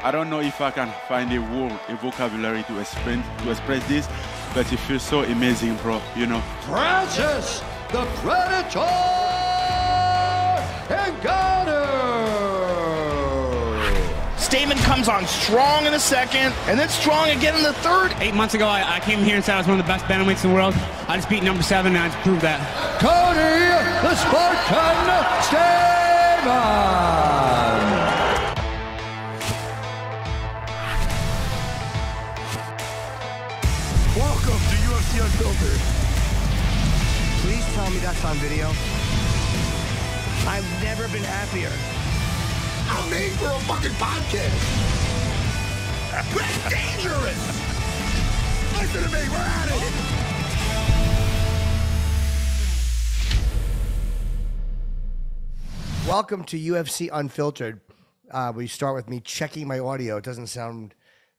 I don't know if I can find a word, a vocabulary to express this, but it feels so amazing, bro, you know. Francis, the Predator Ngannou! Stamann comes on strong in the second, and then strong again in the third. 8 months ago, I came here and said I was one of the best bantamweights in the world. I just beat number 7, and I just proved that. Cody, the Spartan Stamann! Welcome to UFC Unfiltered. Please tell me that's on video. I've never been happier. I'm made for a fucking podcast. That's dangerous. Listen to me, we're at it. Welcome to UFC Unfiltered. We start with me checking my audio. It doesn't sound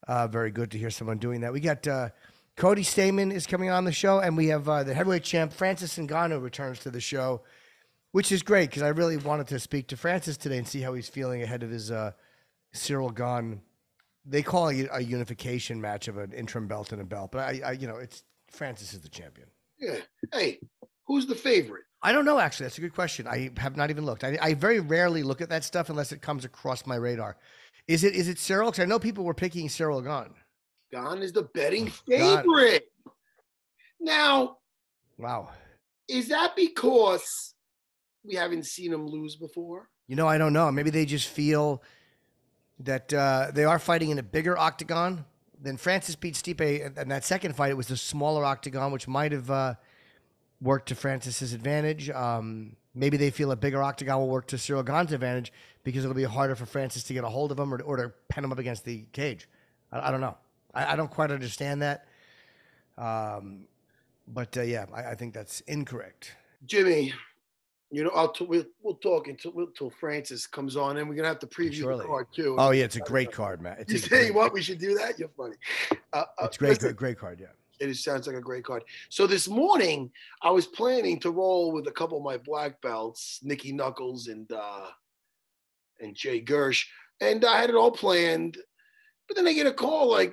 very good to hear someone doing that. We got Cody Stamann is coming on the show, and we have the heavyweight champ Francis Ngannou returns to the show, which is great because I really wanted to speak to Francis today and see how he's feeling ahead of his Ciryl Gane. They call it a unification match of an interim belt and a belt, but I it's Francis is the champion. Yeah. Hey, who's the favorite? I don't know, actually. That's a good question. I have not even looked. I very rarely look at that stuff unless it comes across my radar. Is it Ciryl? Because I know people were picking Ciryl Gane. Gane is the betting favorite. Now, wow. Is that because we haven't seen him lose before? I don't know. Maybe they just feel that they are fighting in a bigger octagon. Then Francis beat Stipe in that second fight. It was the smaller octagon, which might have worked to Francis's advantage. Maybe they feel a bigger octagon will work to Ciryl Gane's advantage because it'll be harder for Francis to get a hold of him or to pen him up against the cage. I don't know. I don't quite understand that. But yeah, I think that's incorrect. Jimmy, we'll talk until Francis comes on, and we're gonna have to preview the card too. Oh yeah, it's a great card, man. You say what? We should do that. You're funny. It's great, great card. Yeah, it sounds like a great card. So this morning, I was planning to roll with a couple of my black belts, Nicky Knuckles and Jay Gersh, and I had it all planned. But then I get a call, hey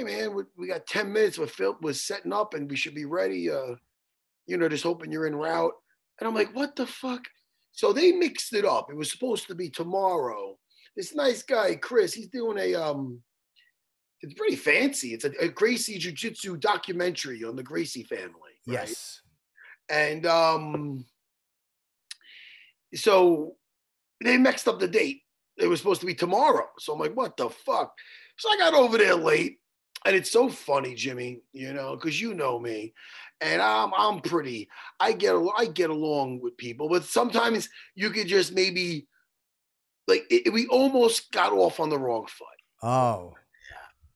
man, we got 10 minutes. We're setting up, and we should be ready. Just hoping you're en route. And I'm like, what the fuck? So they mixed it up. It was supposed to be tomorrow. This nice guy, Chris, he's doing it's pretty fancy. It's a Gracie jiu-jitsu documentary on the Gracie family. Right? Yes. And so they mixed up the date. It was supposed to be tomorrow. So I'm like, what the fuck? So I got over there late. And it's so funny, Jimmy, because you know me. And I'm pretty, I get along with people, but sometimes you could just maybe we almost got off on the wrong foot. Oh,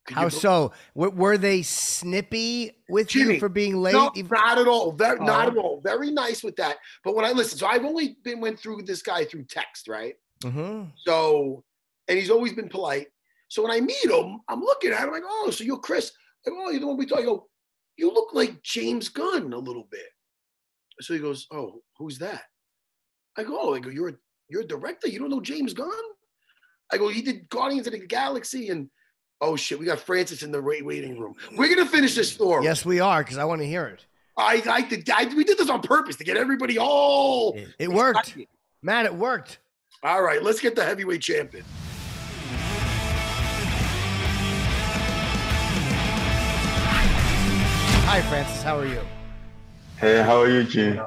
how so? Were they snippy with Jimmy, you for being late? No, not at all. Not at all. Very nice with that. But when I listen, so I've only went through this guy through text, right? Mm-hmm. So, and he's always been polite. So when I meet him, I'm looking at him like, oh, so you're Chris. Like, oh, you're the one we talk. I go, you look like James Gunn a little bit. So he goes, oh, who's that? I go, you're a director. You don't know James Gunn? I go, he did Guardians of the Galaxy, and oh shit, we got Francis in the waiting room. We're gonna finish this story. Yes, we are, because I want to hear it. We did this on purpose to get everybody all. It worked, man. It worked. All right, let's get the heavyweight champion. Hi, Francis. How are you? Hey, how are you, Jim?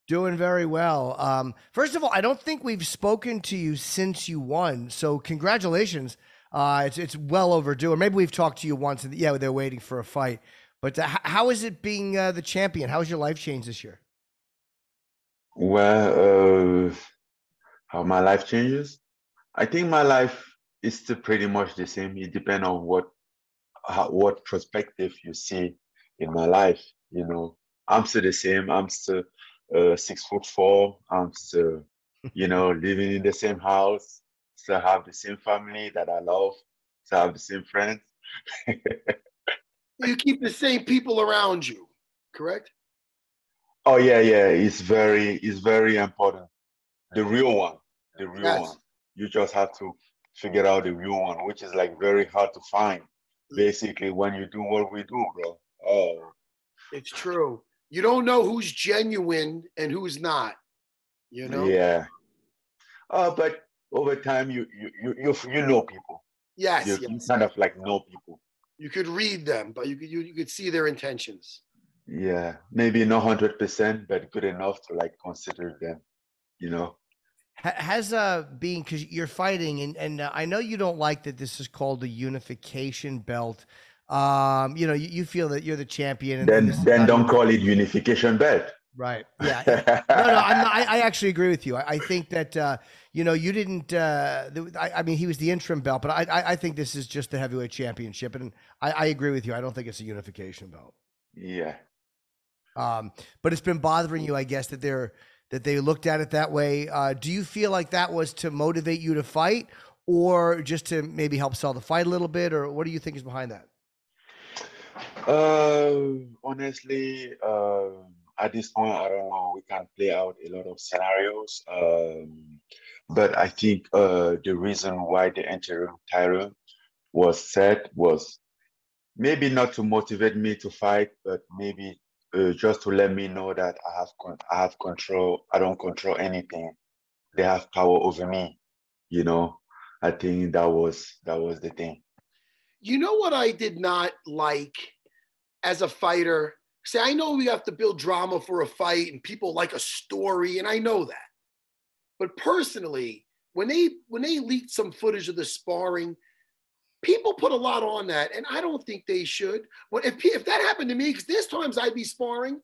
Doing very well. First of all, I don't think we've spoken to you since you won, so congratulations. It's well overdue. Or maybe we've talked to you once, and yeah, they're waiting for a fight. But how is it being the champion? How has your life changed this year? Well, how my life changes? I think my life is still pretty much the same. It depends on what perspective you see in my life. I'm still the same. I'm still 6'4". I'm still, living in the same house. Still have the same family that I love. Still have the same friends. You keep the same people around you, correct? Oh yeah. It's very important. The real one. You just have to figure out the real one, which is like very hard to find. Basically, when you do what we do, bro. Oh, it's true. You don't know who's genuine and who's not. You know. yeah. But over time, you know people. Yes, You yes. kind of like know people. You could read them, but you could see their intentions. Yeah, maybe not 100%, but good enough to like consider them. You know. Has being, because you're fighting, and I know you don't like that this is called a unification belt. You know, you feel that you're the champion, and Then don't call it unification belt. Right. Yeah. No, I'm not, I actually agree with you. I think that you know, you didn't. I mean, he was the interim belt, but I think this is just the heavyweight championship, and I agree with you. I don't think it's a unification belt. Yeah. But it's been bothering you, I guess, that they looked at it that way. Do you feel like that was to motivate you to fight, or just to maybe help sell the fight a little bit, or what do you think is behind that? Honestly, at this point, I don't know. We can play out a lot of scenarios, but I think the reason why the interim title was set was maybe not to motivate me to fight, but maybe just to let me know that I have control. I don't control anything. They have power over me. You know, I think that was the thing. You know what I did not like as a fighter? See, I know we have to build drama for a fight, and people like a story, and I know that. But personally, when they leaked some footage of the sparring, people put a lot on that, and I don't think they should. But if that happened to me, because there's times I'd be sparring,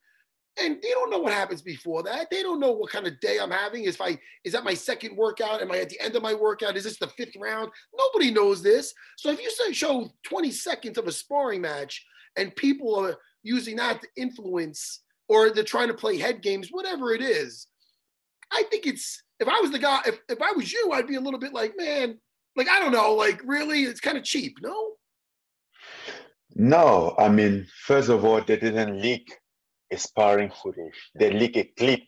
and they don't know what happens before that. They don't know what kind of day I'm having. Is that my second workout? Am I at the end of my workout? Is this the fifth round? Nobody knows this. So if you show 20 seconds of a sparring match and people are using that to influence, or they're trying to play head games, whatever it is, I think it's, if I was the guy, if I was you, I'd be a little bit like, man, like, I don't know, like, really, it's kind of cheap, no? No, I mean, first of all, they didn't leak a sparring footage. They leak a clip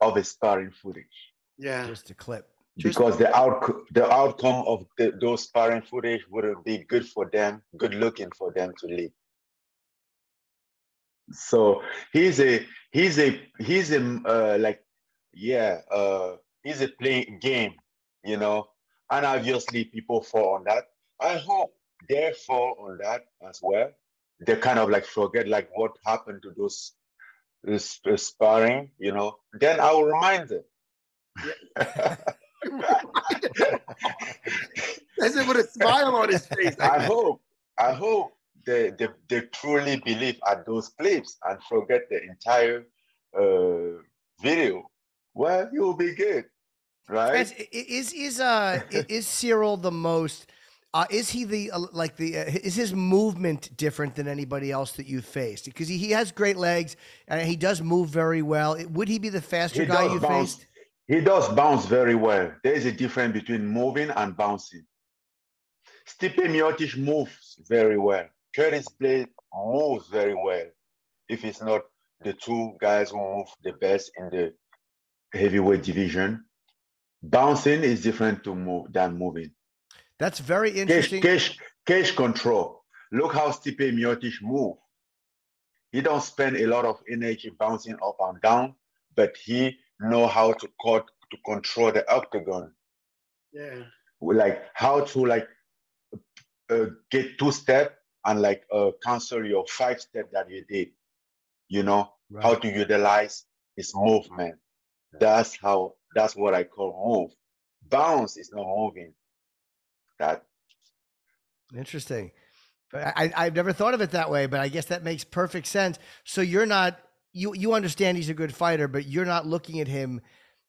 of a sparring footage. Yeah. Just a clip. Because the outcome of those sparring footage wouldn't be good for them, good looking for them to leak. So he's a playing game, you know, and obviously people fall on that. I hope they fall on that as well. They kind of like forget like what happened to those sparring, you know. Then I will remind them. Yeah. That's it with a smile on his face. I hope they truly believe at those clips and forget the entire video. Well, you'll be good, right? Is Ciryl the most? Is he is his movement different than anybody else that you faced? Because he has great legs and he does move very well. Would he be the faster guy you faced? He does bounce very well. There is a difference between moving and bouncing. Stipe Miocic moves very well. Curtis Blade moves very well. If it's not the two guys who move the best in the heavyweight division, bouncing is different than moving. That's very interesting. Cage control. Look how Stipe Miocic moves. He don't spend a lot of energy bouncing up and down, but he know how to control the octagon. Yeah. Like how to like get 2-step and like cancel your 5-step that you did. You know, right. How to utilize his movement. That's what I call move. Bounce is not moving. That interesting. I've never thought of it that way, but I guess that makes perfect sense. So you're not, you understand he's a good fighter, but you're not looking at him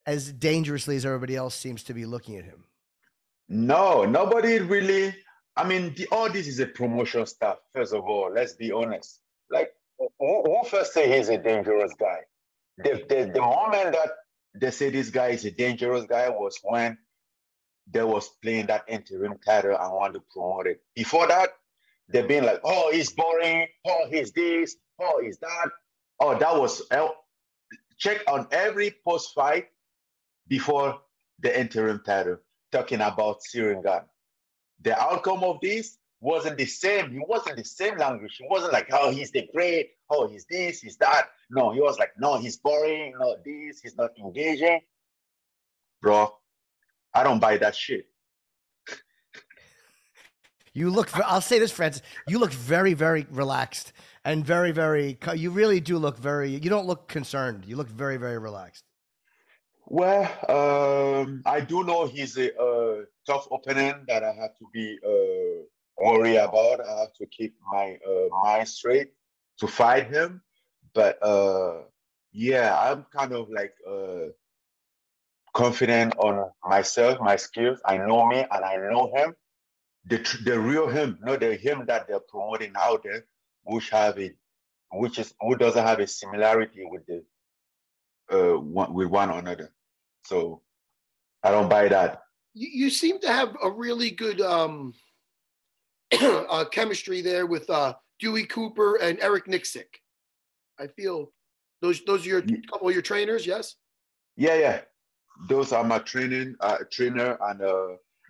as dangerously as everybody else seems to be looking at him. No, nobody really. I mean, all this is a promotion stuff. First of all, let's be honest. Like, who first say he's a dangerous guy? The moment that they say this guy is a dangerous guy was when they was playing that interim title and wanted to promote it. Before that, they've been like, oh, he's boring. Oh, he's this. Oh, he's that. Oh, that was check on every post fight before the interim title, talking about Ciryl Gane. the outcome of this wasn't the same. He wasn't the same language. He wasn't like, oh, he's the great, oh, he's this, he's that. No, he was like, no, he's boring, no, this, he's not engaging. Bro, I don't buy that shit. You look, I'll say this, Francis, you look very, very relaxed and very, very, you really do look very, you don't look concerned. You look very, very relaxed. Well, I do know he's a tough opponent that I have to be worried about. I have to keep my mind straight to fight him. But yeah, I'm kind of like confident on myself, my skills. I know me and I know him. The real him, not the him that they're promoting out there, who doesn't have a similarity with with one another. So I don't buy that. You seem to have a really good chemistry there with Dewey Cooper and Eric Nixick. I feel those are your couple of your trainers, yes? Yeah. Those are my trainer, and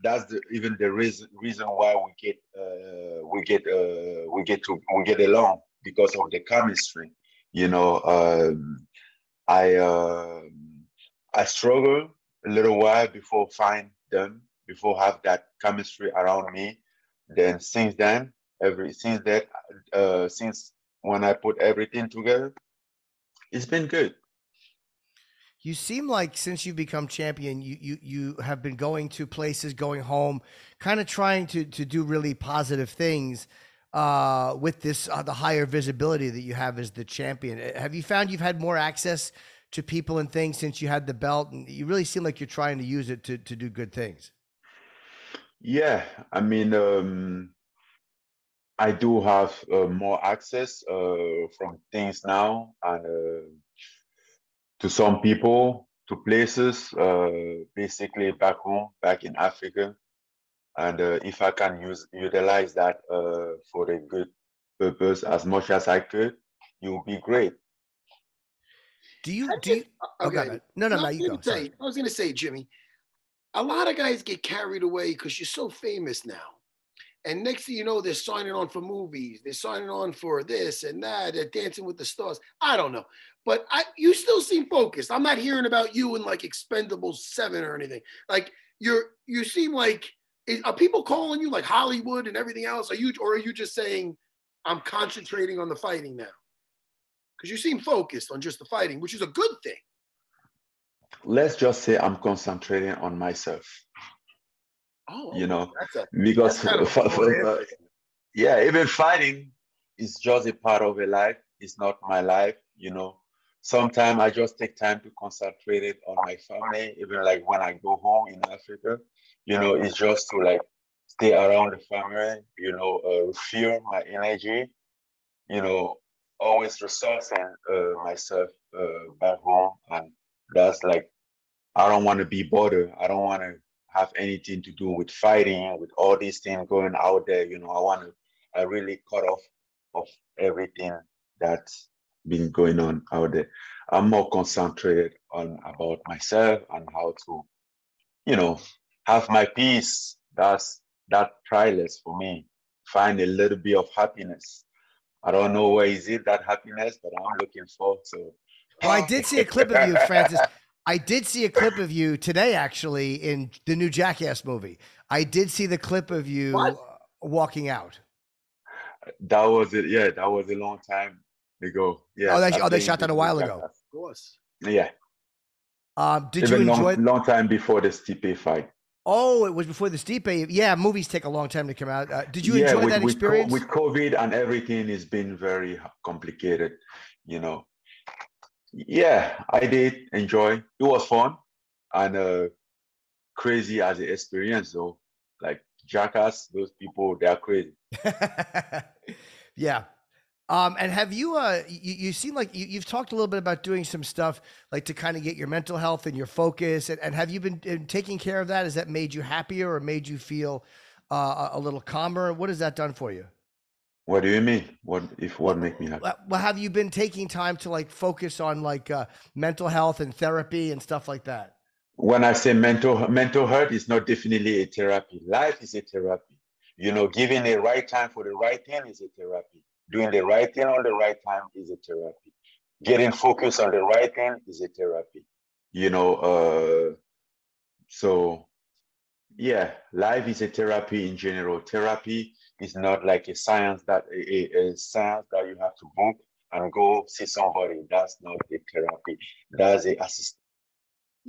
that's even the reason why we get along, because of the chemistry. You know, I struggle a little while before find them, before have that chemistry around me. Then since when I put everything together, it's been good. You seem like since you've become champion, you have been going to places, going home, kind of trying to do really positive things with this the higher visibility that you have as the champion. Have you found you've had more access to people and things since you had the belt, and you really seem like you're trying to use it to do good things? Yeah, I mean, I do have more access from things now, and to some people, to places, basically back home, back in Africa. And if I can utilize that for a good purpose as much as I could, it would be great. Okay. No, you go. I was going to say, Jimmy, a lot of guys get carried away because you're so famous now. And next thing you know, they're signing on for movies. They're signing on for this and that. They're Dancing with the Stars. I don't know. But you still seem focused. I'm not hearing about you in like Expendables 7 or anything. Like you seem like, are people calling you like Hollywood and everything else? Are you just saying, I'm concentrating on the fighting now? Because you seem focused on just the fighting, which is a good thing. Let's just say I'm concentrating on myself. Oh, you know, because yeah, even fighting is just a part of a life. It's not my life, you know. Sometimes I just take time to concentrate it on my family. Even like when I go home in Africa, you know, it's just to like stay around the family, you know, refuel my energy, you know, always resourcing myself back home. And that's like, I don't want to be bothered. I don't want to have anything to do with fighting, with all these things going out there. You know, I really cut off everything that's been going on out there. I'm more concentrated about myself and how to, you know, have my peace. That's priceless for me. Find a little bit of happiness. I don't know where is it, that happiness, but I'm looking for. So, well, I did see a clip of you, Francis. I did see a clip of you today, actually, in the new Jackass movie. I did see the clip of you walking out. That was it. Yeah, that was a long time ago. Yeah. They shot that a while ago. Of course. Yeah. Did you enjoy it? Long time before the Stipe fight. Oh, it was before the Stipe. Yeah, movies take a long time to come out. Did you enjoy that experience? With COVID and everything, it's been very complicated, you know. Yeah, I did enjoy. It was fun and crazy as an experience, though. Like Jackass, those people, they are crazy. Yeah. And have you, you seem like you've talked a little bit about doing some stuff like to kind of get your mental health and your focus. And have you been taking care of that? Has that made you happier or made you feel a little calmer? What has that done for you? What do you mean? What make me happy? Well, have you been taking time to like focus on like mental health and therapy and stuff like that? When I say mental health, it's not definitely a therapy. Life is a therapy. You know, giving the right time for the right thing is a therapy. Doing the right thing on the right time is a therapy. Getting focused on the right thing is a therapy. You know, so yeah, life is a therapy in general. Therapy is not like a science that you have to book and go see somebody. That's not the therapy. That's a assistant.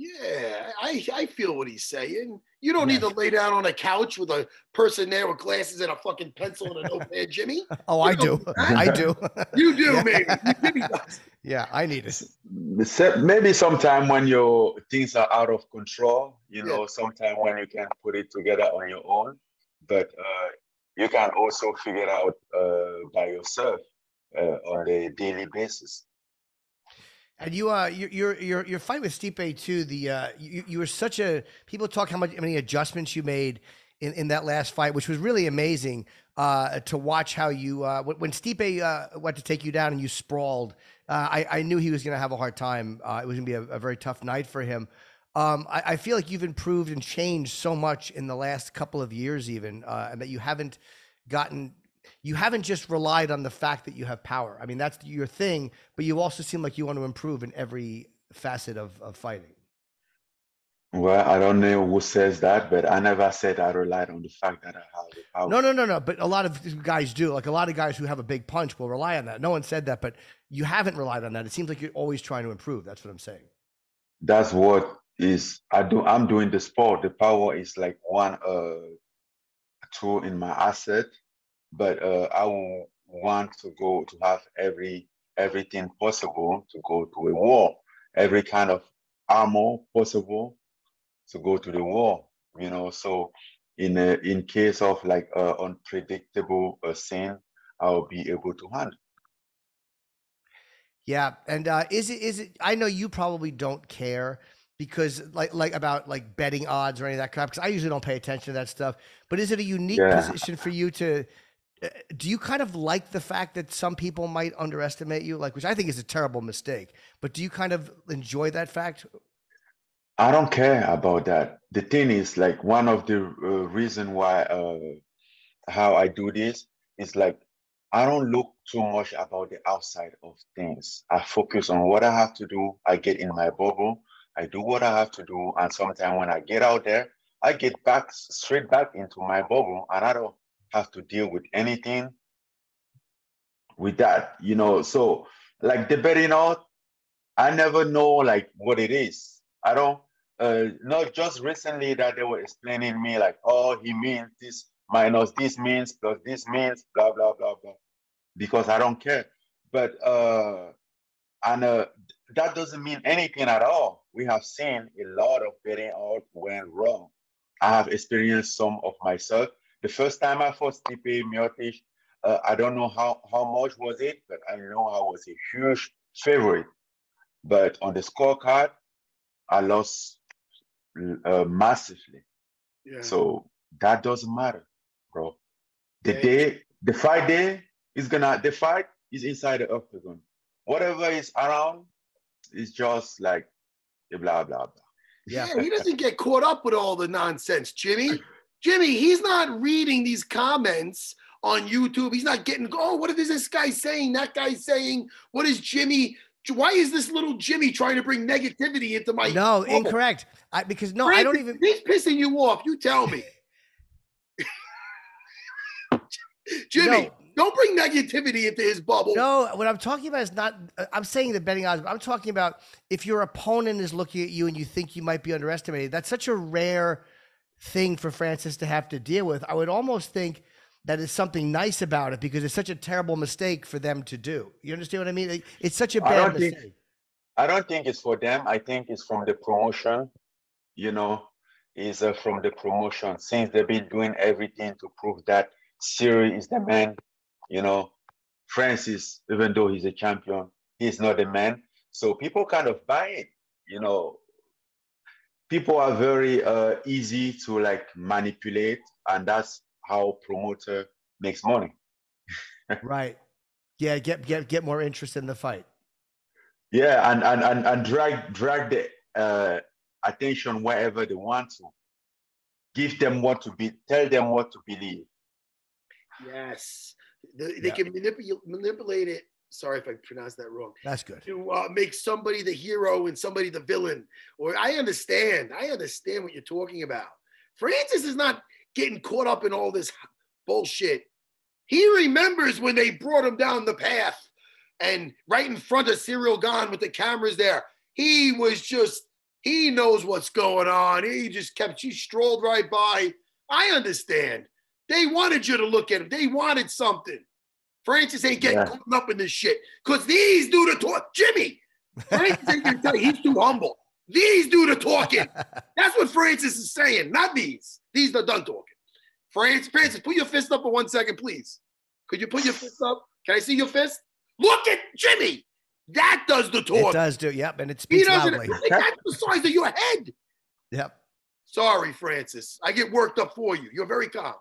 Yeah, I feel what he's saying. You don't need to lay down on a couch with a person there with glasses and a fucking pencil and a notepad, Jimmy. Oh, I do. I do. You do, Yeah. maybe. Jimmy does. Yeah, I need it. Maybe sometime when your things are out of control, you know, sometime when you can put it together on your own, but you can also figure it out by yourself on a daily basis. And your fight with Stipe too. You were such a people talk how many adjustments you made in that last fight, which was really amazing to watch how you when Stipe went to take you down and you sprawled. I knew he was going to have a hard time. It was going to be a very tough night for him. I feel like you've improved and changed so much in the last couple of years, even, and that you haven't just relied on the fact that you have power. I mean, that's your thing, but you also seem like you want to improve in every facet of fighting. Well, I don't know who says that, but I never said I relied on the fact that I have the power. No. But a lot of guys do. Like a lot of guys who have a big punch will rely on that. No one said that, but you haven't relied on that. It seems like you're always trying to improve. That's what I'm saying. That's what is I'm doing the sport. The power is like one tool in my asset, but I want to have everything possible to go to a war, every kind of armor possible to go to the war, you know. So in case of like unpredictable scene, I'll be able to handle. Yeah, and is it? I know you probably don't care because like about like betting odds or any of that crap. Because I usually don't pay attention to that stuff. But is it a unique position for you to? Do you kind of like the fact that some people might underestimate you, like, which I think is a terrible mistake? But do you kind of enjoy that fact? I don't care about that. The thing is, like, one of the reason why how I do this is like I don't look too much about the outside of things. I focus on what I have to do. I get in my bubble. I do what I have to do, and sometimes when I get out there, I get straight back into my bubble, and I don't have to deal with anything with that, you know. So like the betting out, I never know like what it is. I don't not just recently that they were explaining me like, oh, he means this minus this means plus this means blah blah blah blah, because I don't care. But that doesn't mean anything at all. We have seen a lot of betting out went wrong. I have experienced some of myself. The first time I fought Stipe Miocic, I don't know how much was it, but I know I was a huge favorite. But on the scorecard, I lost massively. Yeah. So that doesn't matter, bro. The fight is inside the octagon. Whatever is around is just like blah blah blah. Yeah, he doesn't get caught up with all the nonsense, Jimmy. Jimmy, he's not reading these comments on YouTube. He's not getting, oh, what is this guy saying? That guy's saying, what is Jimmy? Why is this little Jimmy trying to bring negativity into my... No, incorrect. Because I don't even... He's pissing you off. You tell me. Jimmy, don't bring negativity into his bubble. No, what I'm talking about is not... I'm saying the betting odds. I'm talking about if your opponent is looking at you and you think you might be underestimated. That's such a rare thing for Francis to have to deal with. I would almost think that is something nice about it because it's such a terrible mistake for them to do. You understand what I mean? It's such a bad mistake. I don't think it's for them. I think it's from the promotion, you know, it's from the promotion. Since they've been doing everything to prove that Ciryl is the man, you know, Francis, even though he's a champion, he's not the man. So people kind of buy it, you know. People are very easy to like manipulate, and that's how promoter makes money. Right. Yeah, get more interest in the fight. Yeah, and drag the attention wherever they want to. Give them what to be, tell them what to believe. Yes. They can manipulate it. Sorry if I pronounced that wrong. That's good. To make somebody the hero and somebody the villain. Or I understand what you're talking about. Francis is not getting caught up in all this bullshit. He remembers when they brought him down the path and right in front of Ciryl Gane with the cameras there. He knows what's going on. She strolled right by. I understand. They wanted you to look at him. They wanted something. Francis ain't getting caught up in this shit because these do the talk. Jimmy, Francis ain't gonna tell you he's too humble. These do the talking. That's what Francis is saying, not these. These are done talking. Francis, put your fist up for 1 second, please. Could you put your fist up? Can I see your fist? Look at Jimmy. That does the talk. It does do, yep, and it speaks loudly. That's the size of your head. Yep. Sorry, Francis. I get worked up for you. You're very calm.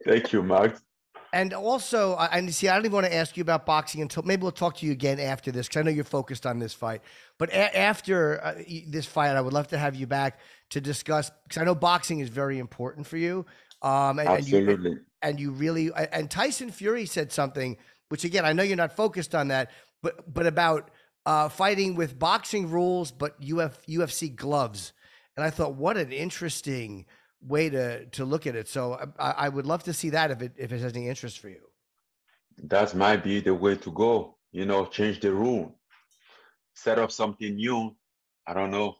Thank you, Mark. And also, I don't even want to ask you about boxing until maybe we'll talk to you again after this because I know you're focused on this fight. But after this fight, I would love to have you back to discuss because I know boxing is very important for you. Absolutely. And you really and Tyson Fury said something, which again I know you're not focused on that, but about fighting with boxing rules but UFC gloves. And I thought, what an interesting way to look at it. So I would love to see that if it has any interest for you. That might be the way to go. Change the rule, set up something new. I don't know,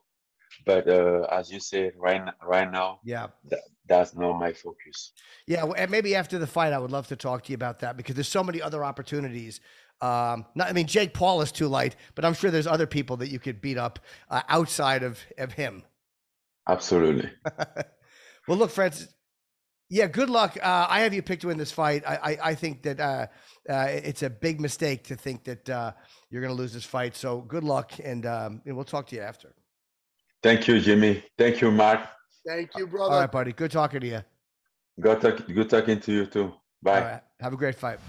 but as you said, right now, that's not my focus. Yeah, and maybe after the fight, I would love to talk to you about that because there's so many other opportunities. Jake Paul is too light, but I'm sure there's other people that you could beat up outside of him. Absolutely. Well, look, Francis. Yeah, good luck. I have you picked to win this fight. I think that it's a big mistake to think that you're going to lose this fight. So good luck, and we'll talk to you after. Thank you, Jimmy. Thank you, Mark. Thank you, brother. All right, buddy. Good talking to you. Good talking to you too. Bye. All right. Have a great fight.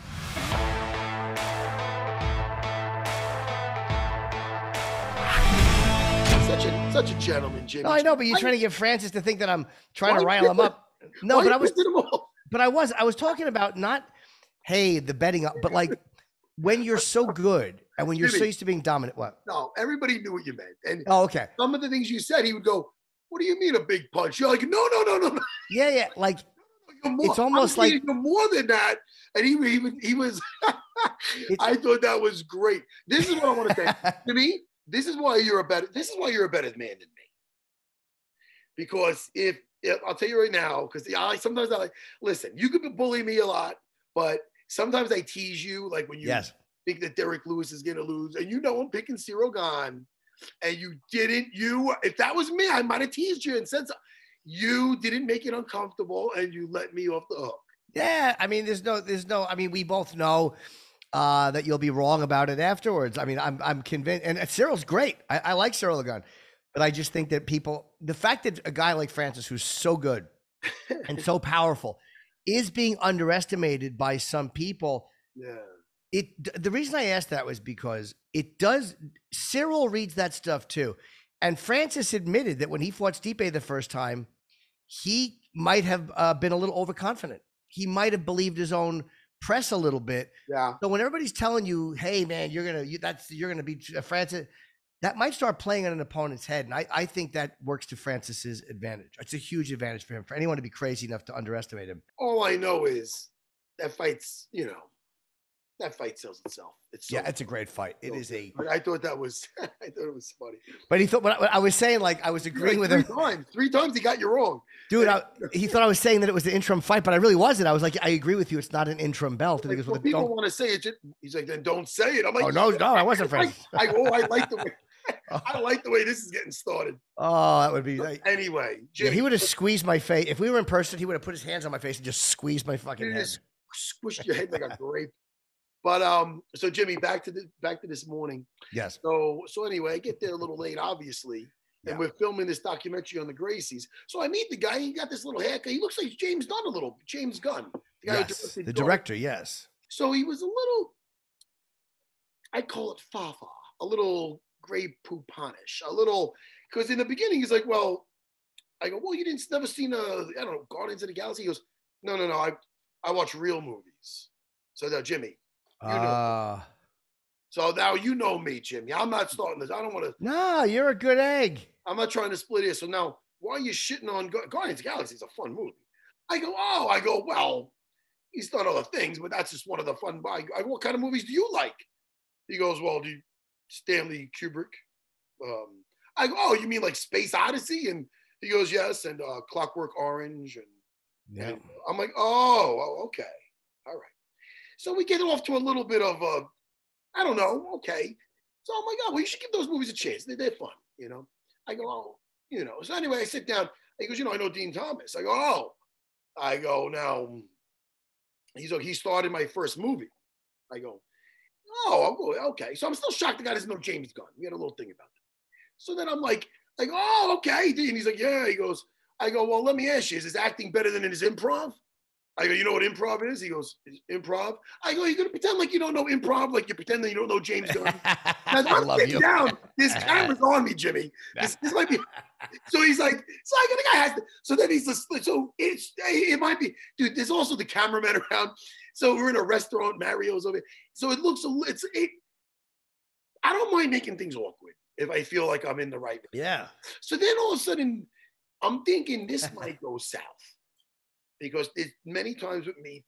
Such a gentleman, Jimmy. No, I know, but you're trying to get Francis to think that I'm trying to rile him up. No, but I was talking about not, hey, the betting up, but like when you're so good and when you're so used to being dominant. What? No, everybody knew what you meant. And okay. Some of the things you said, he would go, "What do you mean a big punch?" You're like, no. Yeah. Like it's almost like you're more than that. And he was. I thought that was great. This is what I want to say to me. This is why you're a better man than me. Because if I'll tell you right now, because sometimes I like listen. You could bully me a lot, but sometimes I tease you, like when you think that Derek Lewis is going to lose, and I'm picking Ciryl Gane, and you didn't. If that was me, I might have teased you and said so. You didn't make it uncomfortable, and you let me off the hook. Yeah, I mean, there's no. I mean, we both know that you'll be wrong about it afterwards. I mean, I'm convinced, and Cyryl's great. I like Ciryl Gane, but I just think that the fact that a guy like Francis, who's so good and so powerful, is being underestimated by some people. Yeah. The reason I asked that was because Ciryl reads that stuff too. And Francis admitted that when he fought Stipe the first time, he might have been a little overconfident. He might have believed his own press a little bit. Yeah. So when everybody's telling you, "Hey, man, you're gonna beat Francis," that might start playing on an opponent's head, and I think that works to Francis's advantage. It's a huge advantage for him, for anyone to be crazy enough to underestimate him. All I know is that fight's, that fight sells itself. It's a great fight. It is a. I thought it was funny. But he thought, but I was saying, like, I was agreeing with him. 3 times he got you wrong. Dude, he thought I was saying that it was an interim fight, but I really wasn't. I was like, I agree with you. It's not an interim belt. Like, well, people want to say it. He's like, then don't say it. I'm like, oh, no, I wasn't, friend. I like the way. I like the way this is getting started. Oh, that would be. Anyway, Jimmy, he would have squeezed my face. If we were in person, he would have put his hands on my face and just squeezed my fucking head. Just squished your head like a grape. But so Jimmy, back to this morning. Yes. So anyway, I get there a little late, obviously, and we're filming this documentary on the Gracies. So I meet the guy. He got this little haircut. He looks like James Gunn a little. James Gunn, the guy the director. Yes. So he was a little. I call it fafa, a little Grey Pouponish, a little, because in the beginning he's like, well, I go, well, you didn't never seen Guardians of the Galaxy. He goes, No. I watch real movies. So now, Jimmy, you know. So now you know me, Jimmy. I'm not starting this. I don't want to. No, you're a good egg. I'm not trying to split here. So now, why are you shitting on Guardians of the Galaxy? It's a fun movie. I go, well, he's done other things, but that's just one of the fun. I go, what kind of movies do you like? He goes, well, Stanley Kubrick. I go, oh, you mean like Space Odyssey? And he goes, yes, and Clockwork Orange. And I'm like, oh, okay. All right. So we get off to a little bit of I don't know, okay. So I'm like, oh, well, you should give those movies a chance. They're fun, you know. I go, oh, you know. So anyway, I sit down. He goes, you know, I know Dean Thomas. I go, oh. I go, now, he's like, he started my first movie. I go, oh, okay. So I'm still shocked the guy doesn't know James Gunn. We had a little thing about that. So then I'm like, oh, okay. And he's like, yeah. He goes, I go, well, let me ask you, is his acting better than in his improv? I go, you know what improv is? He goes, improv? I go, you're going to pretend like you don't know improv, like you pretend that you don't know James Gunn. As I'm sitting down, this camera's on me, Jimmy. This might be. So he's like, so I go, the guy has to. So then he's just, so it might be, dude, there's also the cameraman around. So we're in a restaurant, Mario's over here. So it looks, I don't mind making things awkward if I feel like I'm in the right. Yeah. So then all of a sudden, I'm thinking this might go south. Because there's many times with me,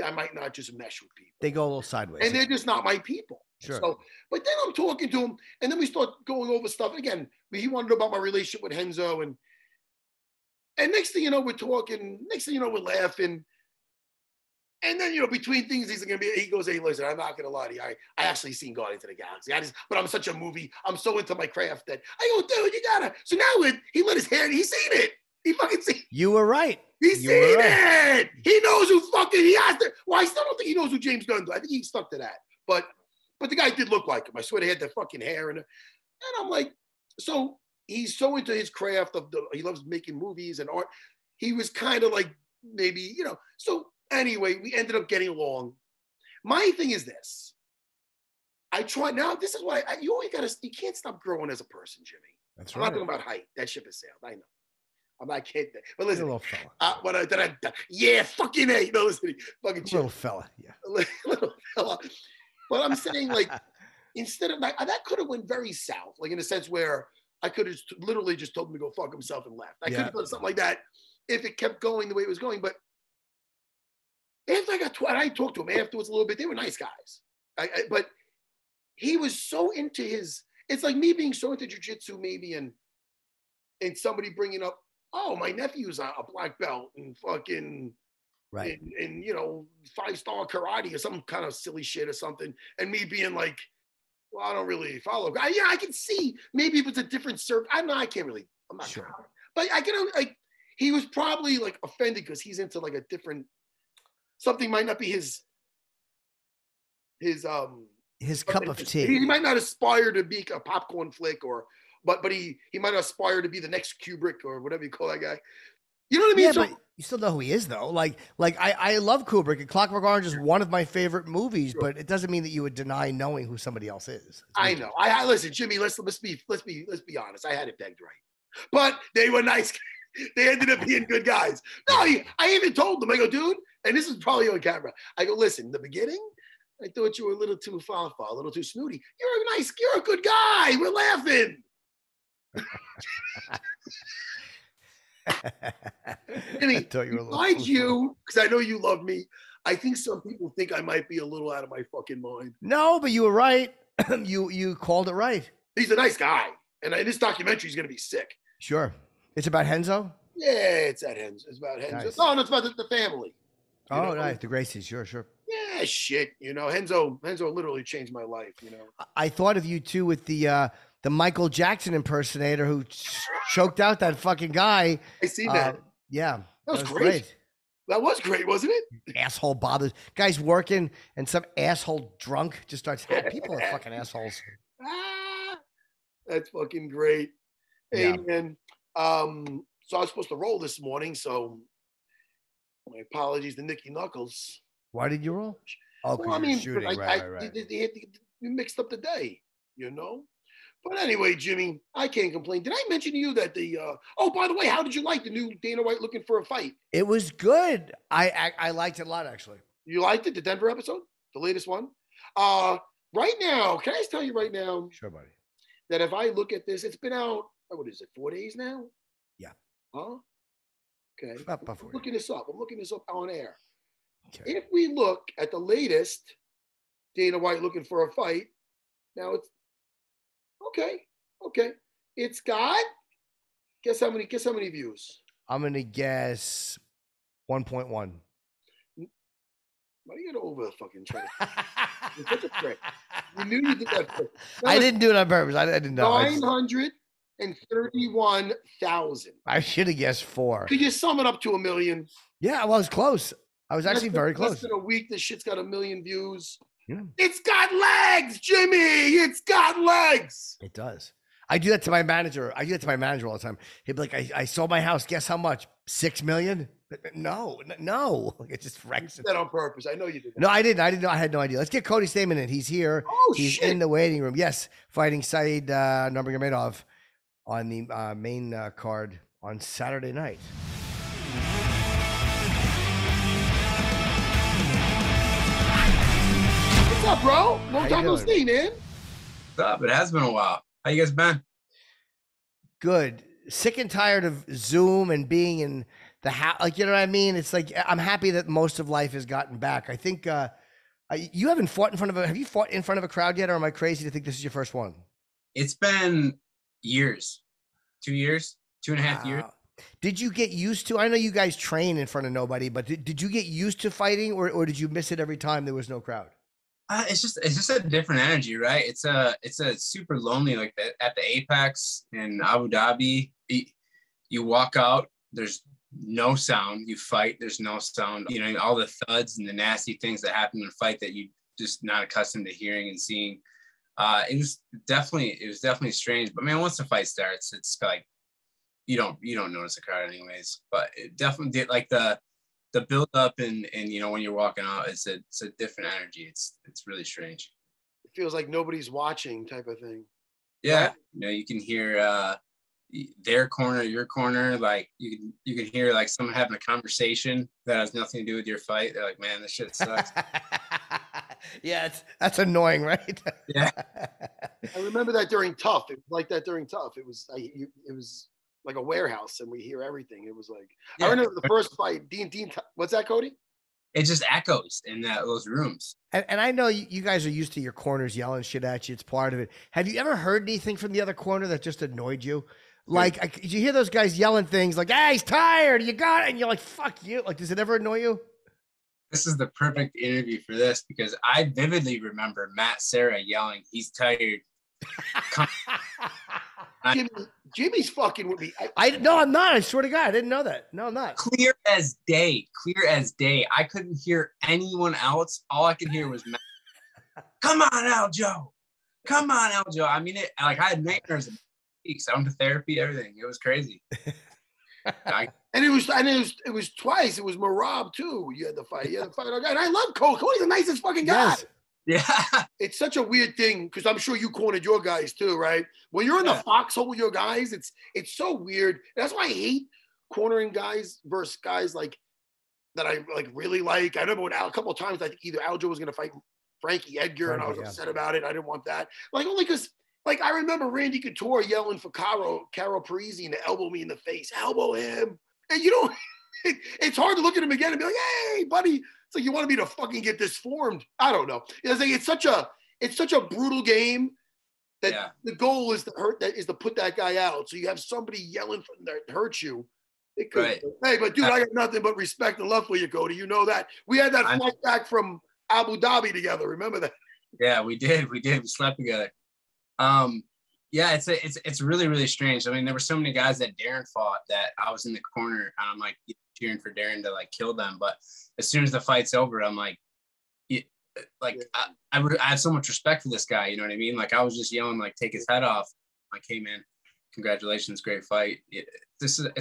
I might not just mesh with people. They go a little sideways. And they're just not my people. Sure. So, but then I'm talking to him, and then we start going over stuff. Again, he wanted to know about my relationship with Henzo. And next thing you know, we're talking. Next thing you know, we're laughing. And then, you know, between things, he goes, hey, listen, I'm not going to lie to you. I actually seen Guardians of the Galaxy. But I'm such a movie. I'm so into my craft that I go, dude, you got to. So now he let his hair, and he's seen it. He fucking seen it. You were right. He's seen it. He knows who fucking he has to. Well, I still don't think he knows who James Gunn is. I think he stuck to that. But the guy did look like him. I swear he had the fucking hair and I'm like, so he's so into his craft he loves making movies and art. He was kind of like maybe, you know. So anyway, we ended up getting along. My thing is this. I try now. This is why you always you can't stop growing as a person, Jimmy. That's I'm right. not talking about height. That ship has sailed. I know. I'm not kidding. But listen, little fella. Yeah, fucking A. No, listen, fucking little fella. Yeah. Little fella. But I'm saying, like, instead of that could have went very south, like in a sense where I could have literally just told him to go fuck himself and left. I could have done something like that if it kept going the way it was going. But after I talked to him afterwards a little bit, they were nice guys. But he was so into it's like me being so into jiu-jitsu maybe and somebody bringing up, oh, my nephew's a black belt and fucking, right. And you know, 5-star karate or some kind of silly shit or something. And me being like, well, I don't really follow. Yeah, I can see maybe if it's a different serve. I'm not sure. But I can, like, he was probably like offended because he's into like a different, something might not be his cup of tea. He might not aspire to be a popcorn flick but he might aspire to be the next Kubrick or whatever you call that guy. You know what I mean? Yeah, but you still know who he is, though. Like I love Kubrick, and Clockwork Orange is one of my favorite movies. Sure. But it doesn't mean that you would deny knowing who somebody else is. I know. I listen, Jimmy. Let's be honest. I had it pegged right, but they were nice. They ended up being good guys. No, I even told them. I go, dude, and this is probably on camera. I go, listen. In the beginning, I thought you were a little too fa, a little too snooty. You're a good guy. We're laughing. Jimmy, besides you, because I know you love me, I think some people think I might be a little out of my fucking mind. No, but you were right. you called it right. He's a nice guy, and this documentary is going to be sick. Sure. It's about Henzo? Yeah, it's about Henzo. Nice. No, it's about the family. Oh, nice. The Gracies. Sure. Yeah, shit. You know, Henzo literally changed my life, you know. I thought of you, too, with the Michael Jackson impersonator who choked out that fucking guy. I see that. Yeah. That was great. That was great, wasn't it? Asshole bothers. Guy's working and some asshole drunk just starts, people are fucking assholes. That's fucking great. Hey, Yeah. man. So I was supposed to roll this morning, so my apologies to Nicky Knuckles. Why did you roll? Oh, because you're shooting. Right. We mixed up the day, you know? But anyway, Jimmy, I can't complain. Did I mention to you that oh, by the way, how did you like the new Dana White looking for a fight? It was good. I liked it a lot, actually. You liked it, the Denver episode, the latest one? Right now, can I just tell you right now? Sure, buddy. That if I look at this, it's been out, what is it, 4 days now? Yeah. Huh? Okay. About I'm 4 looking this up. I'm looking this up on air. Okay. If we look at the latest Dana White looking for a fight, now it's okay. It's got, guess how many views? I'm gonna guess 1.1. Why do you get over the fucking trick? You're such a prick. You knew you did that. I didn't do it on purpose. I didn't know. 931,000. I should have guessed 4. Could you sum it up to 1 million? Yeah, well, I was close. I was actually very close. Less than a week, this shit's got 1 million views. Yeah. It's got legs, Jimmy. It's got legs. It does. I do that to my manager. I do that to my manager all the time. He'd be like, I sold my house. Guess how much? 6 million? No. It just wrecks it. That on purpose. I know you did that. No, I didn't know. I had no idea. Let's get Cody Stamann in. He's here. Oh, He's shit. in the waiting room. Yes, fighting Said Nurmagomedov on the main card on Saturday night. What's up, bro? Long time no see, man. What's up? It has been a while. How you guys been? Good. Sick and tired of Zoom and being in the house. Like, you know what I mean? It's like, I'm happy that most of life has gotten back. I think you haven't fought in front of have you fought in front of a crowd yet? Or am I crazy to think this is your first one? It's been years, 2 years, 2.5 years. Did you get used to, I know you guys train in front of nobody, but did you get used to fighting or did you miss it every time there was no crowd? It's just a different energy, right? It's a super lonely, like that at the Apex in Abu Dhabi. You walk out, there's no sound. You fight, there's no sound. You know, all the thuds and the nasty things that happen in a fight that you just not accustomed to hearing and seeing. It was definitely strange. But man, once the fight starts, it's like you don't notice the crowd anyways. But it definitely did, like the build up and you know when you're walking out, it's a different energy. It's really strange. It feels like nobody's watching, type of thing. Yeah, right? You know, you can hear their corner, your corner. Like you can hear like someone having a conversation that has nothing to do with your fight. They're like, man, this shit sucks. Yeah, that's annoying, right? Yeah. I remember that during Tough. It was like that during Tough. It was like a warehouse, and we hear everything. It was like, yeah. I remember the first fight. Dean, what's that, Cody? It just echoes in those rooms. And I know you guys are used to your corners yelling shit at you. It's part of it. Have you ever heard anything from the other corner that just annoyed you? Like, did you hear those guys yelling things like, "Hey, he's tired. You got it," and you're like, "Fuck you!" Like, does it ever annoy you? This is the perfect interview for this because I vividly remember Matt Serra yelling, "He's tired." Jimmy's fucking with me. No, I'm not. I swear to God, I didn't know that. No, I'm not. Clear as day. I couldn't hear anyone else. All I could hear was Matt. Come on, Aljo. I mean, I had nightmares. I went to therapy, everything. It was crazy. And it was twice. It was Marab too. You had to fight. And I love Cody. Cody's the nicest fucking guy. Yes. Yeah. It's such a weird thing because I'm sure you cornered your guys too, right? When you're in the foxhole with your guys, it's so weird. That's why I hate cornering guys versus guys like that I like really like. I remember when a couple of times I think either Aljo was going to fight Frankie Edgar, and I was upset about it. I didn't want that. Like only because. Like, I remember Randy Couture yelling for Caro Parisi to elbow me in the face. Elbow him. And you don't, it's hard to look at him again and be like, hey, buddy. It's like, you want me to fucking get this formed. I don't know. It's such a brutal game that the goal is to put that guy out. So you have somebody yelling that hurts you. It could. Right. Hey, but dude, I got nothing but respect and love for you, Cody. You know that. We had that flight back from Abu Dhabi together. Remember that? Yeah, we did. We slept together. Yeah, it's really, really strange. I mean, there were so many guys that Darren fought that I was in the corner and I'm like cheering for Darren to like kill them. But as soon as the fight's over, I'm like, I have so much respect for this guy. You know what I mean? Like I was just yelling, like, take his head off. Like, hey man, congratulations, great fight. It's a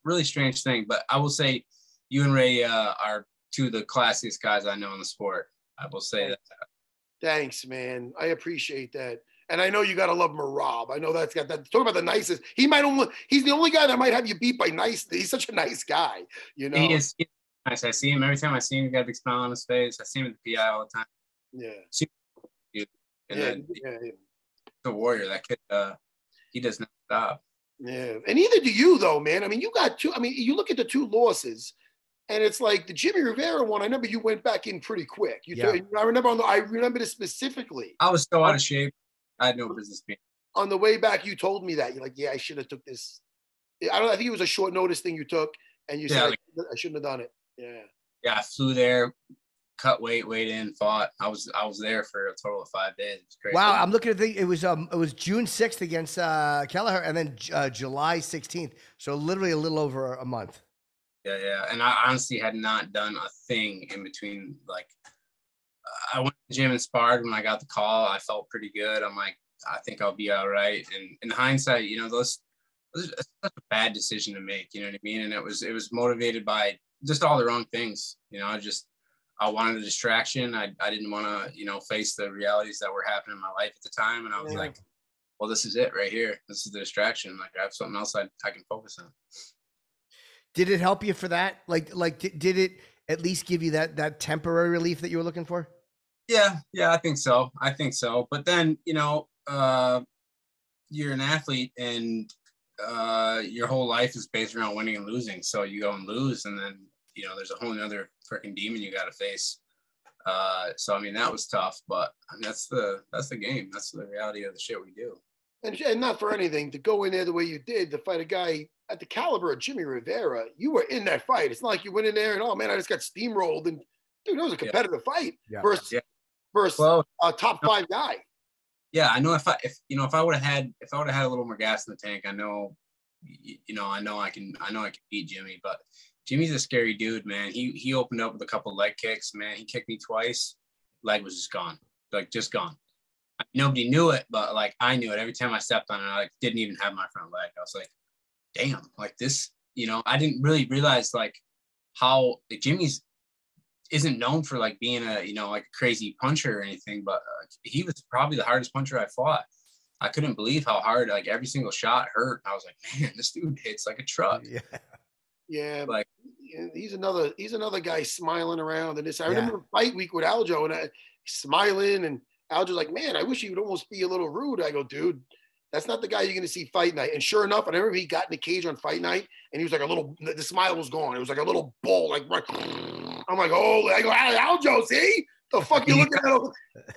really strange thing, but I will say you and Ray are two of the classiest guys I know in the sport. I will say that. Thanks, man. I appreciate that. And I know you got to love Marab. I know that's got that. Talk about the nicest. He's the only guy that might have you beat by nice. He's such a nice guy, you know. He is nice. I see him every time I see him. He got a big smile on his face. I see him at the PI all the time. Yeah. And then the warrior, that kid, he does not stop. Yeah. And neither do you, though, man. I mean, you got two. I mean, you look at the two losses, and it's like the Jimmy Rivera one. I remember you went back in pretty quick. I remember this specifically. I was so out of shape. I had no business being. On the way back, you told me that. You're like, yeah, I should have took this. I think it was a short notice thing you took, and you said, I shouldn't have done it. Yeah. Yeah, I flew there, cut weight, weighed in, fought. I was there for a total of 5 days. It was great. Wow, I'm looking at it was June 6th against Kelleher, and then July 16th. So literally a little over a month. Yeah. And I honestly had not done a thing in between. Like, I went to the gym and sparred. When I got the call, I felt pretty good. I'm like, I think I'll be all right. And in hindsight, you know, those such a bad decision to make. You know what I mean? And it was motivated by just all the wrong things. You know, I wanted a distraction. I didn't want to, you know, face the realities that were happening in my life at the time. And I was like, well, this is it right here. This is the distraction. Like, I have something else I can focus on. Did it help you for that? Like, did it at least give you that temporary relief that you were looking for? Yeah, I think so. But then, you know, you're an athlete, and your whole life is based around winning and losing. So you go and lose, and then, you know, there's a whole other freaking demon you got to face. So I mean, that was tough, but I mean, that's the game. That's the reality of the shit we do. And not for anything, to go in there the way you did, to fight a guy at the caliber of Jimmy Rivera, you were in that fight. It's not like you went in there and, oh man, I just got steamrolled. And dude, that was a competitive fight versus a top 5 guy. Yeah, I know if I would have had a little more gas in the tank, I know I can beat Jimmy. But Jimmy's a scary dude, man. He opened up with a couple leg kicks, man. He kicked me twice. Leg was just gone, just gone. Nobody knew it, but like I knew it. Every time I stepped on it, I didn't even have my front leg. I was like, damn, like this, you know, I didn't really realize like how Jimmy's isn't known for like being a, you know, like a crazy puncher or anything, but he was probably the hardest puncher I fought. I couldn't believe how hard, like every single shot hurt. I was like, man, this dude hits like a truck. Yeah. Like he's another guy smiling around and this. I remember fight week with Aljo and smiling, and Aljo's like, man, I wish he would almost be a little rude. I go, dude, that's not the guy you're going to see fight night. And sure enough, I remember he got in the cage on fight night, and he was like the smile was gone. It was like a little bull, like, I'm like, oh, I go, Aljo, see? The fuck you looking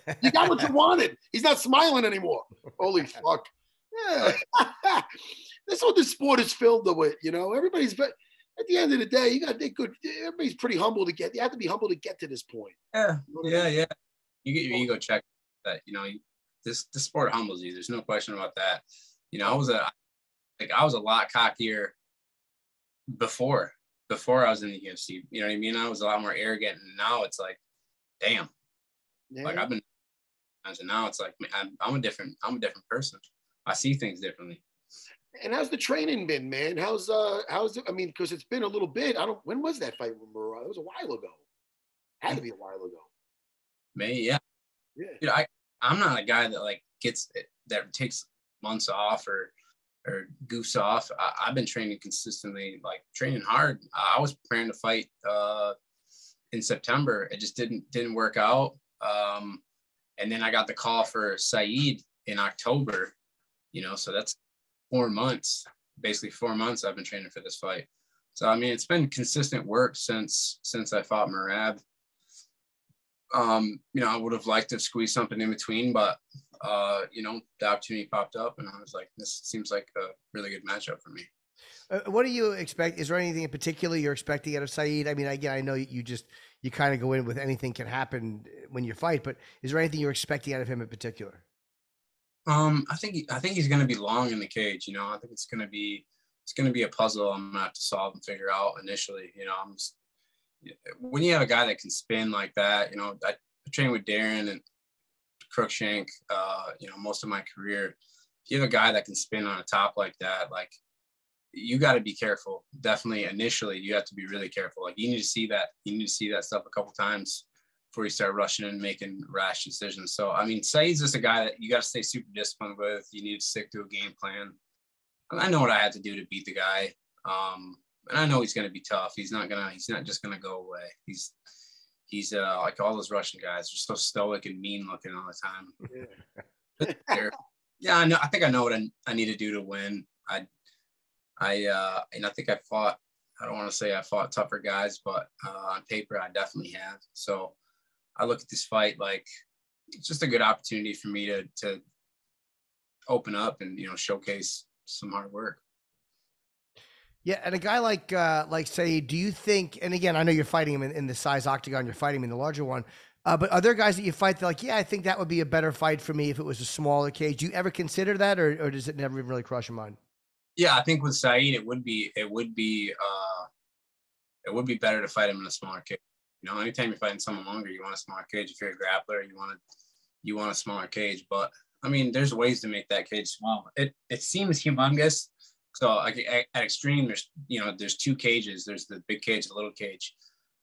at? You got what you wanted. He's not smiling anymore. Holy fuck. Yeah. That's what this sport is filled with, you know? Everybody's, at the end of the day, everybody's pretty humble to get, you have to be humble to get to this point. Yeah. Yeah. You get your ego checked that, you know, this sport humbles you. There's no question about that. You know, I was a lot cockier before I was in the UFC. You know what I mean? I was a lot more arrogant, and now it's like, damn. Yeah. Like I've been, and now it's like, man, I'm a different person. I see things differently. And how's the training been, man? How's it? I mean, because it's been a little bit. When was that fight with Murrah? It was a while ago. Had to be a while ago. May, yeah. Dude, I'm not a guy that like that takes months off or goofs off. I've been training consistently, like training hard. I was preparing to fight in September. It just didn't work out. And then I got the call for Said in October, you know, so that's 4 months, basically 4 months I've been training for this fight. So, I mean, it's been consistent work since I fought Merab. You know, I would have liked to squeeze something in between, but, you know, the opportunity popped up and I was like, this seems like a really good matchup for me. What do you expect? Is there anything in particular you're expecting out of Said? I mean, again, I know you kind of go in with anything can happen when you fight, but is there anything you're expecting out of him in particular? I think he's going to be long in the cage. You know, I think it's going to be a puzzle I'm going to have to solve and figure out initially. You know, when you have a guy that can spin like that, you know, I trained with Darren and Crookshank, you know, most of my career. If you have a guy that can spin on a top like that, like you got to be careful. Definitely initially, you have to be really careful. Like you need to see that stuff a couple times you start rushing and making rash decisions. So, I mean, Said's just a guy that you got to stay super disciplined with. You need to stick to a game plan. I know what I have to do to beat the guy. And I know he's going to be tough. He's not just going to go away. He's like all those Russian guys are so stoic and mean looking all the time. Yeah, I know. I think I know what I need to do to win. And I think I fought, I don't want to say I fought tougher guys, but on paper, I definitely have. So I look at this fight like it's just a good opportunity for me to open up and, showcase some hard work. Yeah, and a guy like Said, do you think, and again, I know you're fighting him in the size octagon, you're fighting him in the larger one, but are there guys that you fight that like, yeah, I think that would be a better fight for me if it was a smaller cage? Do you ever consider that, or does it never even really cross your mind? Yeah, I think with Said, it would be better to fight him in a smaller cage. Anytime you're fighting someone longer, you want a smaller cage. If you're a grappler, you want a smaller cage. But I mean, there's ways to make that cage small. It seems humongous. So like at extreme, there's two cages. There's the big cage, the little cage.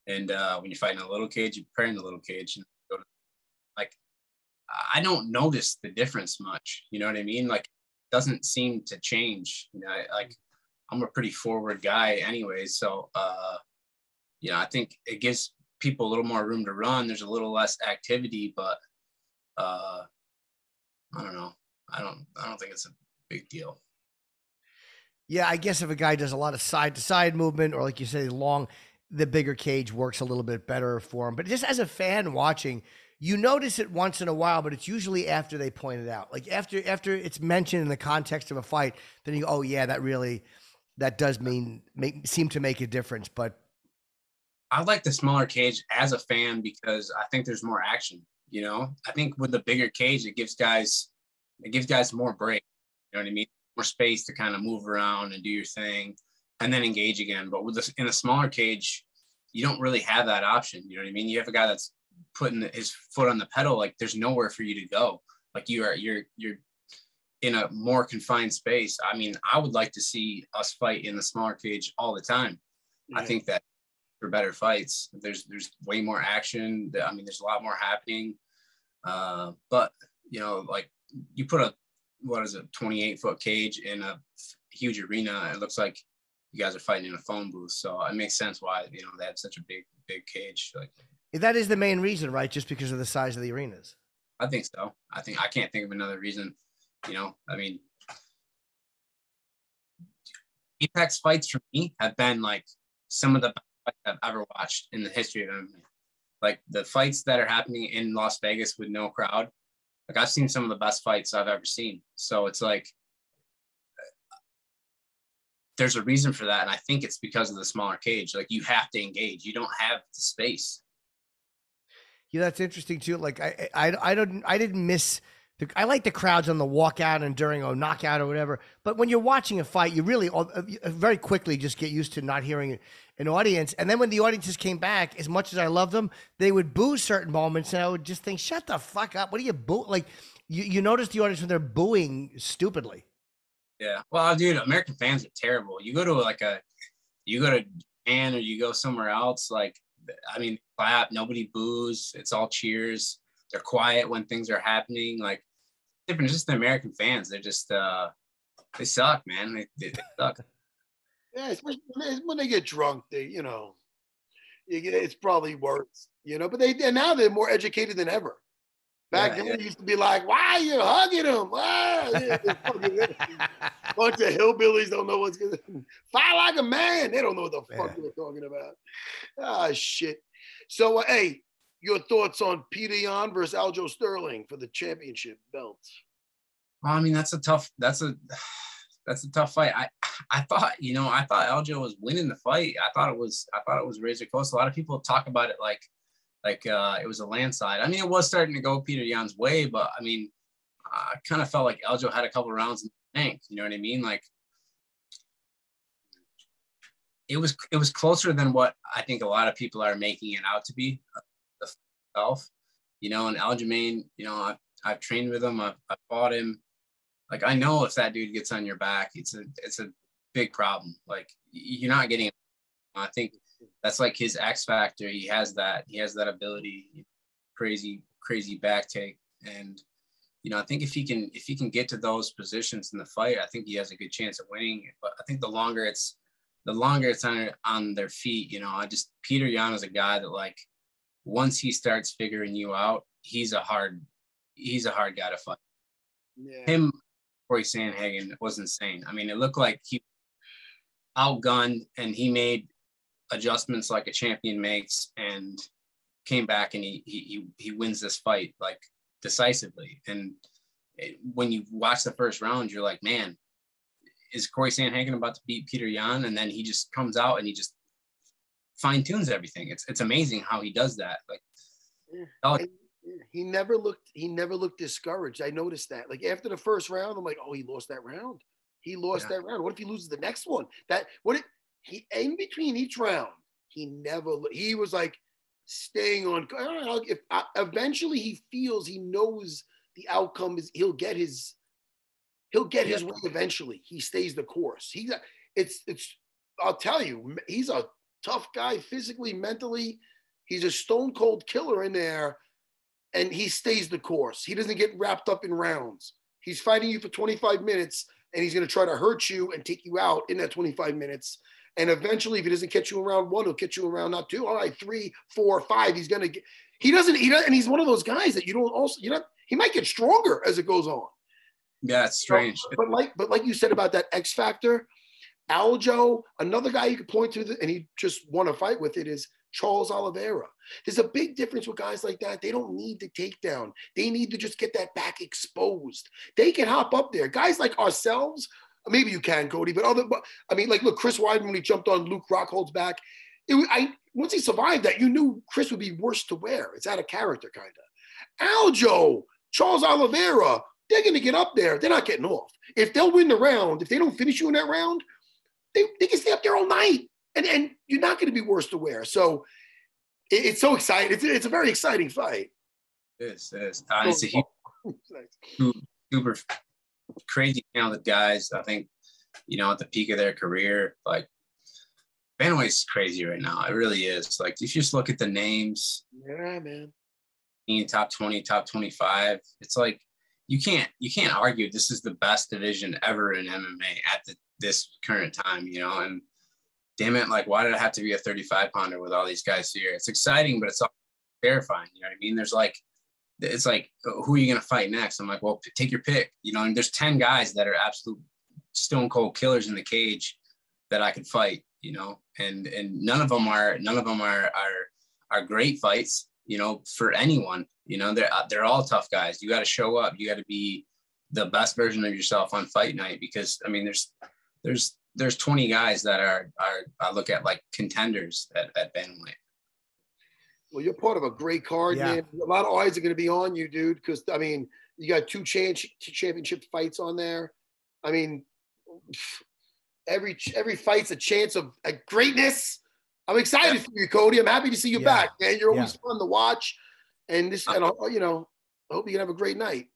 And when you're fighting a little cage, you're preparing the little cage. And I don't notice the difference much. You know what I mean? Like, it doesn't seem to change. I'm a pretty forward guy anyway. So, I think it gives people a little more room to run. There's a little less activity, but I don't know. I don't think it's a big deal. Yeah, I guess if a guy does a lot of side-to-side movement, or like you say, long, the bigger cage works a little bit better for him. But just as a fan watching, you notice it once in a while, but it's usually after they point it out. Like after it's mentioned in the context of a fight, then you go, oh yeah, that does seem to make a difference. But I like the smaller cage as a fan because I think there's more action. I think with the bigger cage, it gives guys more break. You know what I mean? More space to kind of move around and do your thing and then engage again. But in a smaller cage, you don't really have that option. You know what I mean? You have a guy that's putting his foot on the pedal. Like there's nowhere for you to go. Like you're in a more confined space. I mean, I would like to see us fight in the smaller cage all the time. Yeah. I think that for better fights, there's way more action. I mean, there's a lot more happening. But like you put a 28-foot cage in a huge arena, it looks like you guys are fighting in a phone booth. So it makes sense why they have such a big cage. Like that is the main reason, right? Just because of the size of the arenas. I think so. I can't think of another reason. I mean, Apex fights for me have been like some of the best fights I've ever watched in the history of MMA. Like the fights that are happening in Las Vegas with no crowd. Like I've seen some of the best fights I've ever seen. So it's like, there's a reason for that. And I think it's because of the smaller cage. Like you have to engage. You don't have the space. Yeah, that's interesting too. Like I didn't miss I like the crowds on the walkout and during a knockout or whatever. But when you're watching a fight, you really very quickly just get used to not hearing an audience. And then when the audiences came back, as much as I loved them, they would boo certain moments, and I would just think, "Shut the fuck up! What are you boo?" Like you notice the audience when they're booing stupidly. Yeah, well, dude, American fans are terrible. You go to Japan or you go somewhere else, like I mean, clap, nobody boos. It's all cheers. They're quiet when things are happening. Like different, just the American fans. They're just they suck, man. They suck. Yeah, especially when they get drunk, it's probably worse, But now they're more educated than ever. Back then, they used to be like, "Why are you hugging him?" Bunch of hillbillies don't know what's going to fight like a man. They don't know what the fuck they're talking about. Ah, shit. So, hey, your thoughts on Peter Yan versus Aljamain Sterling for the championship belt? Well, I mean, that's a tough fight. I thought Aljo was winning the fight. I thought it was razor close. A lot of people talk about it like it was a landslide. I mean, it was starting to go Peter Yan's way, but I mean, I kind of felt like Aljo had a couple rounds in the tank. You know what I mean? Like it was closer than what I think a lot of people are making it out to be. Self, and Aljamain, I've trained with him. I've fought him. Like I know if that dude gets on your back, it's a big problem. Like you're not getting. I think that's like his X factor. He has that ability. crazy back take. And, you know, I think if he can get to those positions in the fight, I think he has a good chance of winning. But I think the longer it's on their feet, you know, Peter Yan is a guy that, like, once he starts figuring you out, he's a hard guy to fight. Yeah. Him, Corey Sandhagen was insane. I mean, it looked like he outgunned and he made adjustments like a champion makes and came back and he wins this fight like decisively. And when you watch the first round, you're like, man, is Corey Sandhagen about to beat Peter Yan? And then he just comes out and he just fine tunes everything. It's amazing how he does that. Like, he never looked discouraged. I noticed that. Like after the first round, I'm like, oh, he lost that round. He lost that round. What if he loses the next one? In between each round, he was like staying on. Eventually he feels, he knows the outcome is he'll get his way eventually. He stays the course. I'll tell you, he's a tough guy physically, mentally. He's a stone cold killer in there, and he stays the course. He doesn't get wrapped up in rounds. He's fighting you for 25 minutes, and he's going to try to hurt you and take you out in that 25 minutes. And eventually, if he doesn't catch you in round 1, he'll catch you in round not 2. All right, 3, 4, 5. He's going to get. He doesn't. And he's one of those guys that you don't also. He might get stronger as it goes on. Yeah, it's strange. But like you said about that X factor, Aljo, another guy you could point to, and he just won a fight with it, is Charles Oliveira. There's a big difference with guys like that. They don't need the takedown. They need to just get that back exposed. They can hop up there. Guys like ourselves, maybe you can, Cody, but look, Chris Weidman, when he jumped on Luke Rockhold's back, once he survived that, you knew Chris would be worse to wear. It's out of character, kind of. Aljo, Charles Oliveira, they're going to get up there. They're not getting off. If they'll win the round, if they don't finish you in that round, they can stay up there all night. And you're not going to be worse to wear. So it's so exciting. It's a very exciting fight. It is. It's a huge, super crazy talented guys. I think, you know, at the peak of their career, like, bantamweight's crazy right now. It really is. Like, if you just look at the names, yeah, man, top 20, top 25, it's like you can't argue this is the best division ever in MMA at this current time, you know. And damn it, like, why did it have to be a 35-pounder with all these guys here? It's exciting, but it's also terrifying. You know what I mean? It's like, who are you going to fight next? I'm like, well, take your pick. You know, and there's 10 guys that are absolute stone cold killers in the cage that I could fight, you know, and none of them are great fights, you know, for anyone. You know, they're all tough guys. You got to show up. You got to be the best version of yourself on fight night, because I mean, there's 20 guys that are I look at like contenders at bantamweight. Well, you're part of a great card, man. A lot of eyes are going to be on you, dude, because, I mean, you got 2 championship fights on there. I mean, every fight's a chance of greatness. I'm excited for you, Cody. I'm happy to see you back, man. You're always fun to watch. And you know, I hope you can have a great night.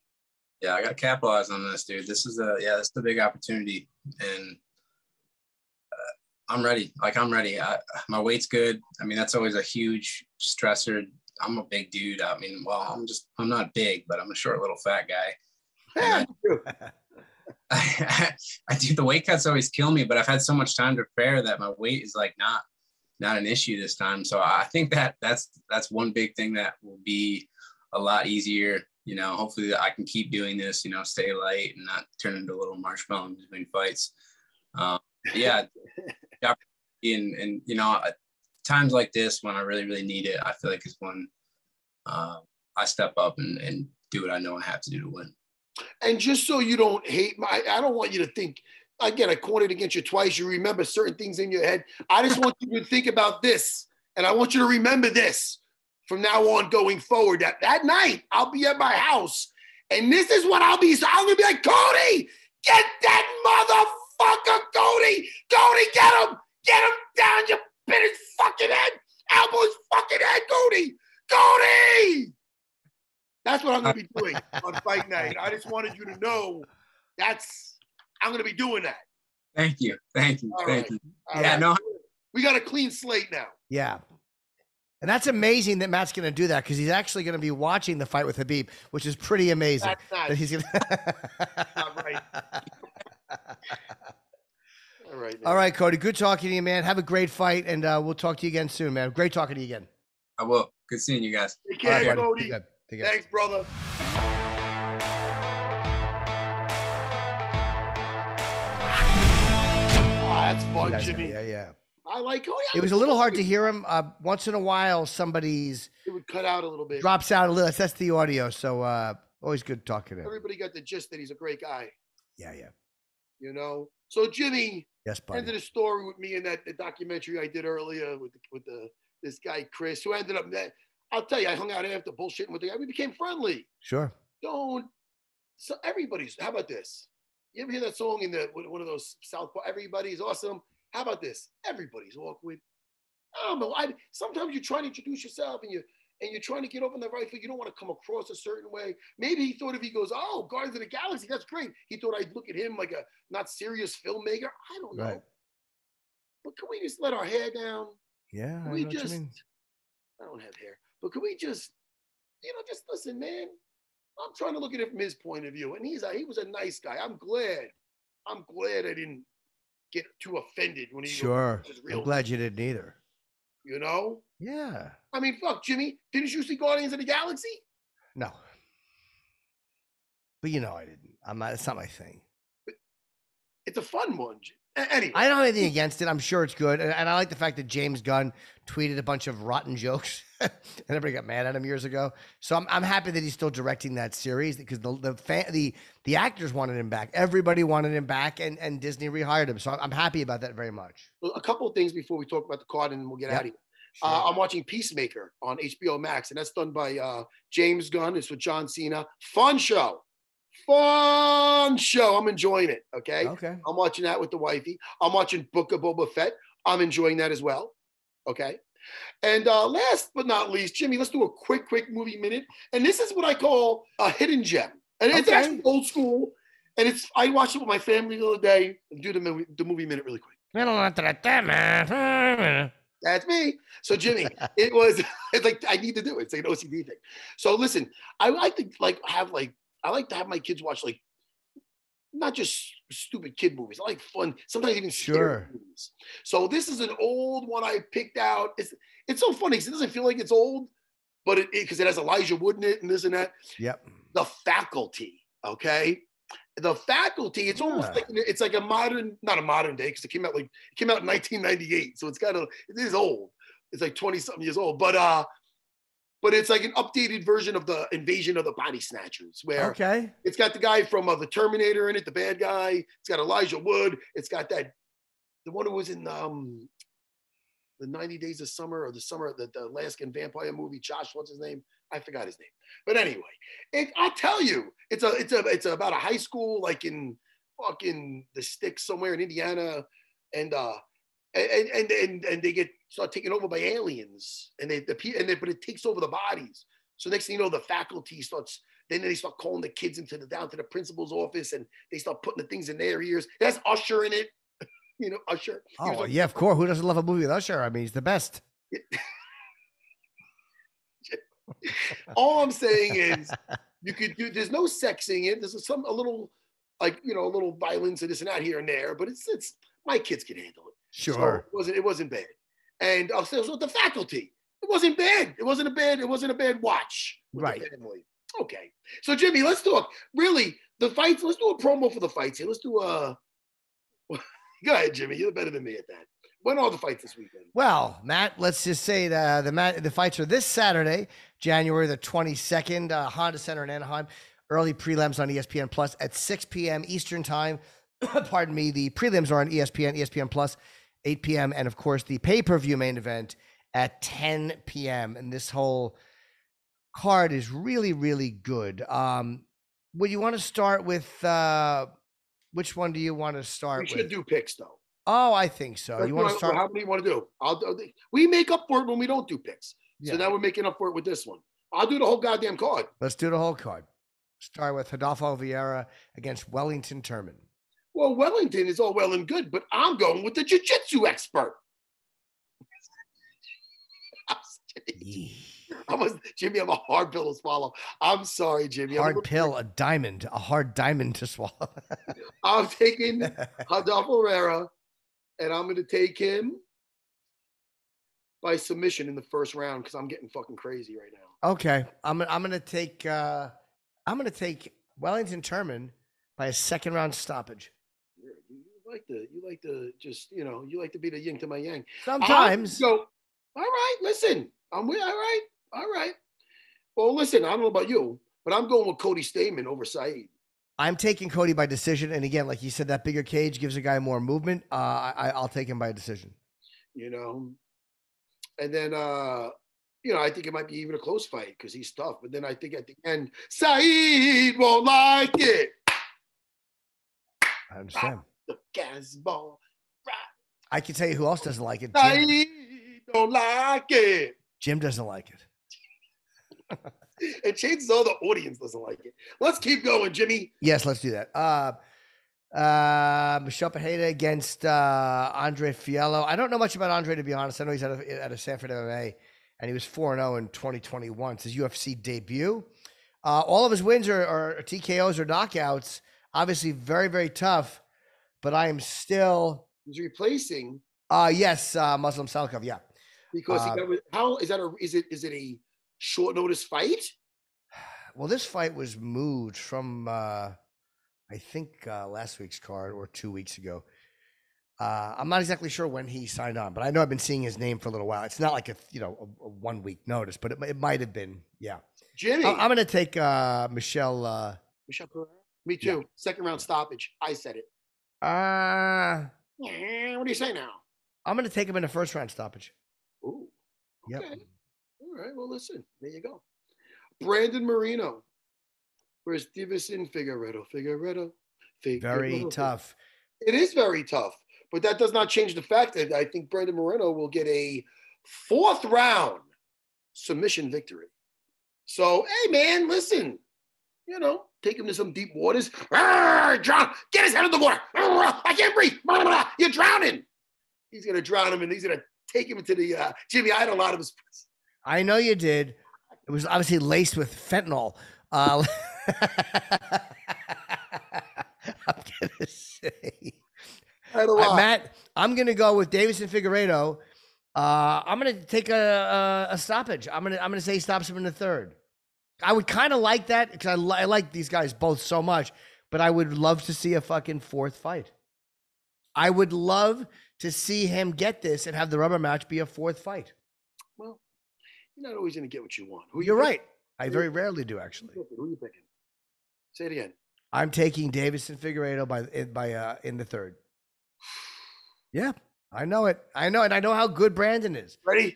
Yeah, I got to capitalize on this, dude. This is a big opportunity, and I'm ready. Like, I'm ready. My weight's good. I mean, that's always a huge stressor. I'm a big dude. I mean, well, I'm not big, but I'm a short little fat guy. I do. The weight cuts always kill me, but I've had so much time to prepare that my weight is like not an issue this time. So I think that's one big thing that will be a lot easier. You know, hopefully I can keep doing this, you know, stay light and not turn into a little marshmallow between fights. Yeah. And you know, times like this when I really, really need it, I feel like is when I step up and do what I know I have to do to win. And just so you don't hate I don't want you to think, again, I cornered against you twice. You remember certain things in your head. I just want you to think about this. And I want you to remember this from now on going forward. That night, I'll be at my house. And this is what I'll be. So I'm going to be like, Cody, get that motherfucker, Cody. Cody, get him. Get him down. You bit his fucking head. Elbow his fucking head, Cody. Cody! That's what I'm going to be doing on fight night. I just wanted you to know I'm going to be doing that. Thank you. All right. Yeah, no. We got a clean slate now. Yeah. And that's amazing that Matt's going to do that because he's actually going to be watching the fight with Khabib, which is pretty amazing. That's not, that he's gonna... not right. All right, man. All right, Cody. Good talking to you, man. Have a great fight, and we'll talk to you again soon, man. Great talking to you again. I will. Good seeing you guys. Take care, All right, Cody. Take care. Thanks, brother. Oh, that's fun, Jimmy. Yeah. I like. Oh, yeah, It was a little hard to hear him. Once in a while, somebody's It would cut out a little bit. drops out a little. That's the audio. So always good talking to him. Everybody got the gist that he's a great guy. Yeah. You know. So Jimmy, Yes, buddy. ended the story with me in that the documentary I did earlier with this guy Chris, who ended up. I'll tell you, I hung out after bullshitting with the guy. We became friendly. Sure. So everybody's. How about this? You ever hear that song in one of those Southpaw? Everybody's awesome. How about this? Everybody's awkward. I don't know. Sometimes you're trying to introduce yourself and you're trying to get over on the right foot. You don't want to come across a certain way. Maybe he thought if he goes, oh, Guardians of the Galaxy, that's great. He thought I'd look at him like a not serious filmmaker. I don't know. Right. But can we just let our hair down? Yeah. Can we just? I don't have hair, but can we just, just listen, man? I'm trying to look at it from his point of view, and he was a nice guy. I'm glad I didn't get too offended when he Sure. goes, real. I'm glad you didn't either. You know? Yeah. I mean, fuck, Jimmy. Didn't you see Guardians of the Galaxy? No. But I didn't. It's not my thing. But it's a fun one. Anyway. I don't have anything against it. I'm sure it's good. And I like the fact that James Gunn tweeted a bunch of rotten jokes and everybody got mad at him years ago. So I'm happy that he's still directing that series because the actors wanted him back. Everybody wanted him back and Disney rehired him. So I'm happy about that very much. Well, a couple of things before we talk about the card and we'll get out of here. Sure. I'm watching Peacemaker on HBO Max, and that's done by James Gunn. It's with John Cena. Fun show. I'm enjoying it. Okay. I'm watching that with the wifey. I'm watching Book of Boba Fett. I'm enjoying that as well. Okay. And last but not least, Jimmy, let's do a quick movie minute. And this is what I call a hidden gem. And it's actually old school. And I watched it with my family the other day. Do the movie minute really quick. That's me. So Jimmy, it's like I need to do it. It's like an OCD thing. So listen, I like to have my kids watch not just stupid kid movies. I like fun, sometimes even scary movies. So this is an old one I picked out. It's so funny because it doesn't feel like it's old, but because it has Elijah Wood in it and this and that. Yep. The Faculty. Okay. The Faculty. It's almost like it's like not a modern day because it came out in 1998. So it is old. It's like 20-something years old, but it's like an updated version of the Invasion of the Body Snatchers, where it's got the guy from the Terminator in it, the bad guy. It's got Elijah Wood. It's got the one who was in the 90 Days of Summer or the Alaskan vampire movie. Josh, what's his name? I forgot his name. But anyway, I tell you, it's about a high school like in fucking the sticks somewhere in Indiana, and they start taken over by aliens, but it takes over the bodies. So next thing you know, the faculty starts. Then they start calling the kids down to the principal's office, and they start putting the things in their ears. There's Usher in it. Usher. Oh yeah, of course. Who doesn't love a movie with Usher? I mean, he's the best. All I'm saying is, you could do. There's no sexing it. There's a little violence and this and that here and there, but it's my kids can handle it. Sure. So it wasn't bad. And so the Faculty, it wasn't bad. It wasn't a bad watch. Right. Okay. So Jimmy, let's talk really the fights. Let's do a promo for the fights here. Let's do go ahead, Jimmy. You're better than me at that. When are the fights this weekend? Well, Matt, let's just say the fights are this Saturday, January the 22nd, Honda Center in Anaheim. Early prelims on ESPN Plus at 6 p.m. Eastern Time. Pardon me. The prelims are on ESPN Plus, 8 p.m. And, of course, the pay-per-view main event at 10 p.m. And this whole card is really, really good. Would you want to start with which one do you want to start with? We should do picks, though. Oh, I think so. You want to start? How many you want to do? We make up for it when we don't do picks. Yeah. So now we're making up for it with this one. I'll do the whole goddamn card. Let's do the whole card. Start with Rodolfo Vieira against Wellington Turman. Well, Wellington is all well and good, but I'm going with the jiu-jitsu expert. Jimmy, I'm a hard pill to swallow. I'm sorry, Jimmy. Hard pill, a hard diamond to swallow. I'm taking Adolfo Herrera, and I'm going to take him by submission in the first round because I'm getting fucking crazy right now. Okay, I'm gonna take Wellington Turman by a second round stoppage. You like to just you like to be the yin to my yang. Sometimes. All right, listen. All right. Well, listen. I don't know about you, but I'm going with Cody Stamann over Said. I'm taking Cody by decision, and again, like you said, that bigger cage gives a guy more movement. I'll take him by decision. And then, I think it might be even a close fight because he's tough. But then I think at the end, Said won't like it. I understand. The gas ball. I can tell you who else doesn't like it. Said don't like it. Jim doesn't like it. And chances are the audience doesn't like it. Let's keep going, Jimmy. Yes, let's do that. Michelle Pereira against Andre Fiallo. I don't know much about Andre, to be honest. I know he's out of Sanford MMA, and he was 4-0 in 2021. It's his UFC debut. All of his wins are TKOs or knockouts. Obviously, very, very tough. But I am still. He's replacing. Yes, Muslim Salikov. Yeah. Because is it a short notice fight? Well, this fight was moved from. I think last week's card or 2 weeks ago. I'm not exactly sure when he signed on, but I know I've been seeing his name for a little while. It's not like a 1 week notice, but it might have been. Yeah. Jimmy, I'm going to take Michelle. Michelle Pereira. Me too. Yeah. Second round stoppage. I said it. What do you say now? I'm going to take him in the first round stoppage. Ooh. Okay. Yep. All right. Well, listen. There you go. Brandon Moreno versus Davison Figueiredo. Very tough. It is very tough, but that does not change the fact that I think Brandon Moreno will get a 4th round submission victory. So, hey, man, listen, take him to some deep waters. Drown. Get his head in the water. I can't breathe. You're drowning. He's going to drown him, and he's going to take him into the Jimmy, I had a lot of his. I know you did. It was obviously laced with fentanyl. I'm gonna say, Matt, I'm gonna go with Davison Figueiredo. I'm gonna take a stoppage. I'm gonna say he stops him in the 3rd. I would kind of like that because I like these guys both so much, but I would love to see a fucking 4th fight. I would love to see him get this and have the rubber match be a 4th fight. Well, you're not always gonna get what you want. You're right. I very rarely do, actually. Who are you picking? Say it again. I'm taking Davison Figueiredo by in the 3rd. Yeah, I know it. I know how good Brandon is. Ready?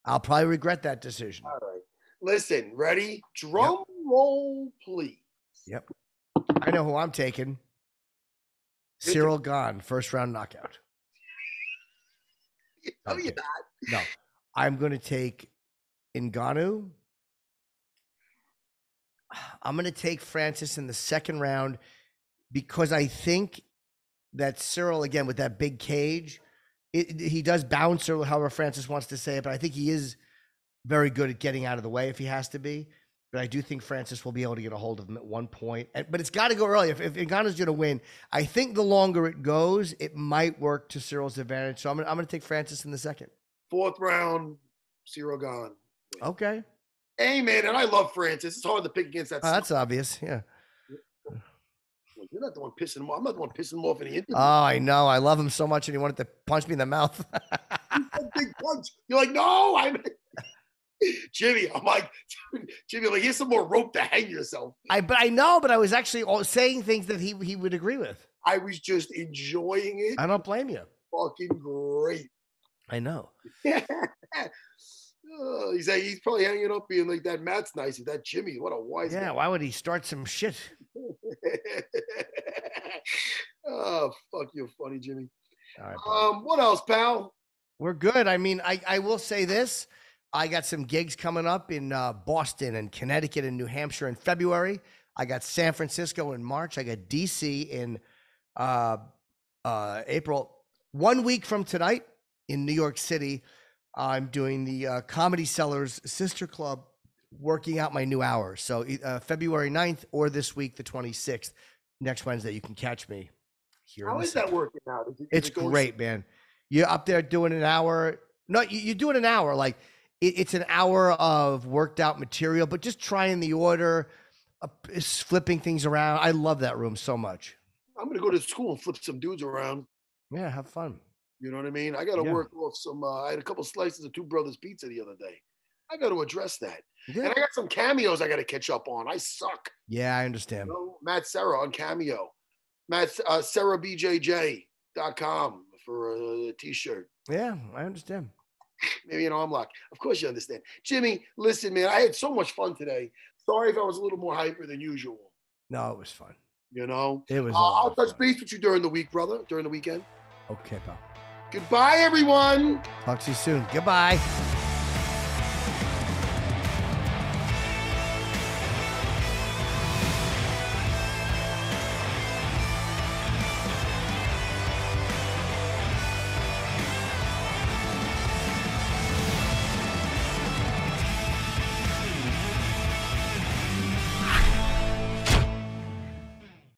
I'll probably regret that decision. All right. Listen, ready? Drum roll, please. Yep. I know who I'm taking. Ciryl Gane, 1st round knockout. No, you're not. No. I'm going to take Ngannou. I'm going to take Francis in the 2nd round because I think that Ciryl, again, with that big cage, he does bounce, or however Francis wants to say it, but I think he is very good at getting out of the way if he has to be. But I do think Francis will be able to get a hold of him at one point. But it's got to go early. If Ngannou's going to win, I think the longer it goes, it might work to Cyryl's advantage. So I'm going to take Francis in the 2nd. 4th round, Ciryl Gane. Okay. Hey, man, and I love Francis. It's hard to pick against that. That's obvious, yeah. You're not the one pissing him off. I'm not the one pissing him off in the interview. Oh, I know. I love him so much, and he wanted to punch me in the mouth. Big punch. You're like, no, Jimmy. I'm like, Jimmy, like, here's some more rope to hang yourself. But I was actually saying things that he would agree with. I was just enjoying it. I don't blame you. Fucking great. I know. He's probably hanging up being like, that Matt's nice. That Jimmy, what a wise guy. Why would he start some shit? Oh, fuck, you're funny, Jimmy. All right, what else, pal? We're good. I mean, I will say this. I got some gigs coming up in Boston and Connecticut and New Hampshire in February. I got San Francisco in March. I got DC in April. 1 week from tonight in New York City. I'm doing the Comedy Sellers Sister Club, working out my new hour. So February 9th or this week, the 26th, next Wednesday, you can catch me here. How is that working out? It's great, man. You're up there doing an hour. No, you're doing an hour. Like it's an hour of worked out material, but just trying the order, flipping things around. I love that room so much. I'm going to go to school and flip some dudes around. Yeah, have fun. You know what I mean? I got to work off some. I had a couple slices of Two Brothers Pizza the other day. I got to address that. Yeah. And I got some cameos I got to catch up on. I suck. Yeah, I understand. You know, Matt Serra on Cameo. Matt SerraBJJ.com for a t-shirt. Yeah, I understand. Maybe I'm locked. Of course you understand. Jimmy, listen, man, I had so much fun today. Sorry if I was a little more hyper than usual. No, it was fun. You know? It was I'll touch base with you during the week, brother, during the weekend. Okay, pal. Goodbye, everyone. Talk to you soon. Goodbye.